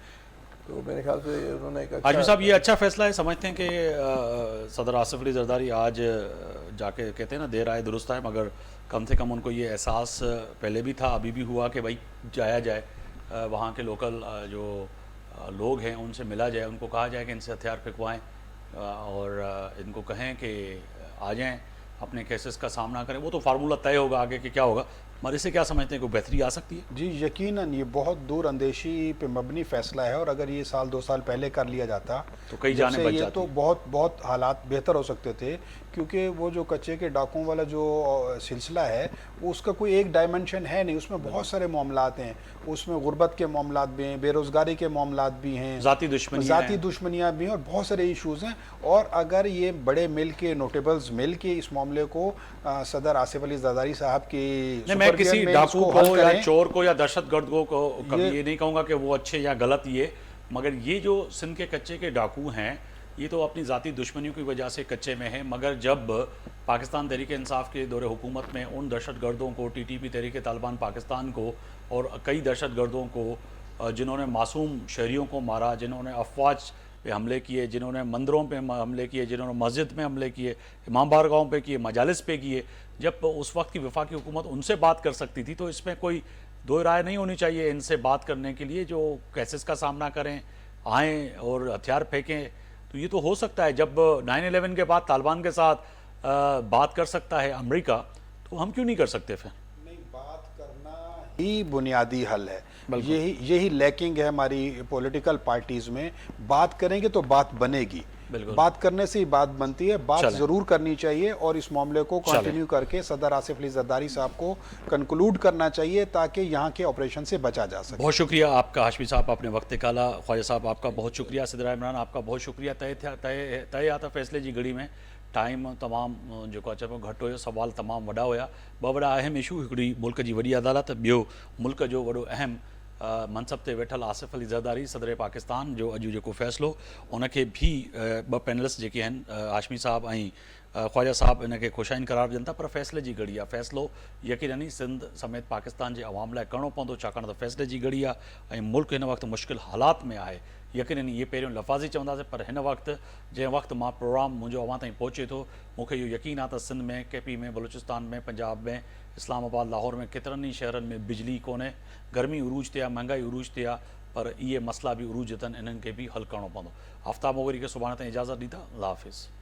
[SPEAKER 3] तो मेरे ख्याल से उन्होंने एक अच्छा
[SPEAKER 1] आजमी साहब ये अच्छा फैसला है, समझते हैं कि सदर आसिफ अली जरदारी आज जाके कहते हैं ना देर आए दुरुस्त आए, मगर कम से कम उनको ये एहसास पहले भी था, अभी भी हुआ कि भाई जाया जाए, वहाँ के लोकल जो लोग हैं उनसे मिला जाए, उनको कहा जाए कि इनसे हथियार फेंकवाएँ और इनको कहें कि आ जाएं, अपने केसेस का सामना करें। वो तो फार्मूला तय होगा आगे कि क्या होगा, मगर इससे क्या समझते हैं कोई बेहतरी आ सकती है?
[SPEAKER 4] जी यकीनन ये बहुत दूर अंदेशी पे मबनी फ़ैसला है और अगर ये साल 2 साल पहले कर लिया जाता
[SPEAKER 1] तो कई जाने बच जाती,
[SPEAKER 4] तो बहुत हालात बेहतर हो सकते थे। क्योंकि वो जो कच्चे के डाकुओं वाला जो सिलसिला है वो उसका कोई एक डायमेंशन है नहीं, उसमें बहुत सारे मामलात हैं। उसमें गुर्बत के मामलात भी हैं, बेरोज़गारी के मामलात भी हैं, ज़ाती दुश्मनियाँ भी हैं और बहुत सारे इशूज़ हैं। और अगर ये बड़े मिल के नोटेबल्स मिल के इस मामले को सदर आसिफ अली जरदारी साहब की
[SPEAKER 1] मैं किसी डाकू को या चोर को या दहशतगर्द को कभी ये नहीं कहूँगा कि वो अच्छे या गलत ये, मगर ये जो सिंध के कच्चे के डाकू हैं ये तो अपनी ज़ाती दुश्मनियों की वजह से कच्चे में है। मगर जब पाकिस्तान तहरीक इंसाफ के दौरे हुकूमत में उन दहशतगर्दों को, TTP तहरीक तालिबान पाकिस्तान को और कई दहशतगर्दों को जिन्होंने मासूम शहरियों को मारा, जिन्होंने अफवाज पे हमले किए, जिन्होंने मंदिरों पे हमले किए, जिन्होंने मस्जिद में हमले किए, इमाम बारगाहों पे किए, मजालिस पे किए, जब उस वक्त की वफाकी हुकूमत उनसे बात कर सकती थी, तो इसमें कोई दो राय नहीं होनी चाहिए इनसे बात करने के लिए जो केसेस का सामना करें, आएँ और हथियार फेंकें। तो ये तो हो सकता है, जब 9/11 के बाद तालिबान के साथ बात कर सकता है अमेरिका, तो हम क्यों नहीं कर सकते? फिर
[SPEAKER 4] नहीं, बात करना ही बुनियादी हल है। यही लैकिंग है हमारी पॉलिटिकल पार्टीज में। बात करेंगे तो बात बनेगी, बात करने से ही बात बनती है। बात जरूर करनी चाहिए और इस मामले को कंटिन्यू करके सदर आसिफ अली जरदारी साहब को कंक्लूड करना चाहिए ताकि यहाँ के ऑपरेशन से बचा जा सके।
[SPEAKER 1] बहुत शुक्रिया आपका हाशमी साहब, आपने वक्त निकाला। ख्वाजा साहब आपका बहुत शुक्रिया। सदर इमरान आपका बहुत शुक्रिया। तय आता फैसले जी घड़ी में टाइम तमाम जो चइबो घटि हुयो, सवाल तमाम वॾा हुया। ॿ वॾा अहम इशू, हिकिड़ी मुल्क जी वॾी अदालत, ॿियो मुल्क जो वॾो अहम मनसब ते वेठल आसिफ अली जरदारी सदर पाकिस्तान जो अॼु जेको फ़ैसिलो उनखे भी ॿ पैनलिस्ट जेके आहिनि हाशमी साहब ऐं ख्वाजा साहब इनखे ख़ुशाइन करार ॾियनि था। पर फ़ैसिले जी घड़ी आहे, फ़ैसिलो यकीननी सिंध समेत पाकिस्तान जे अवाम लाइ करिणो पवंदो, छाकाणि त फ़ैसिले जी घड़ी आहे ऐं मुल्क हिन वक़्तु मुश्किल हालात में आहे। यकीननी ये पहिरियों लफ़ाज़ी चवंदासीं, पर हिन वक़्तु जंहिं वक़्तु मां प्रोग्राम मुंहिंजो अवां ताईं पहुचे थो, मूंखे इहो यकीन आहे त सिंध में, KP में, बलूचिस्तान में, पंजाब में, इस्लामाबाद, लाहौर में केतिरनि ई शहरनि में बिजली कोन्हे, गर्मी उरूज ते आहे, महांगाई उरूज ते आहे, पर इहे मसला बि उरूज अथनि, इन्हनि खे बि हल करिणो पवंदो। आफ्ताब मोगरी खे सुभाणे ताईं इजाज़त ॾींदा। अल्लाह हाफ़िज़।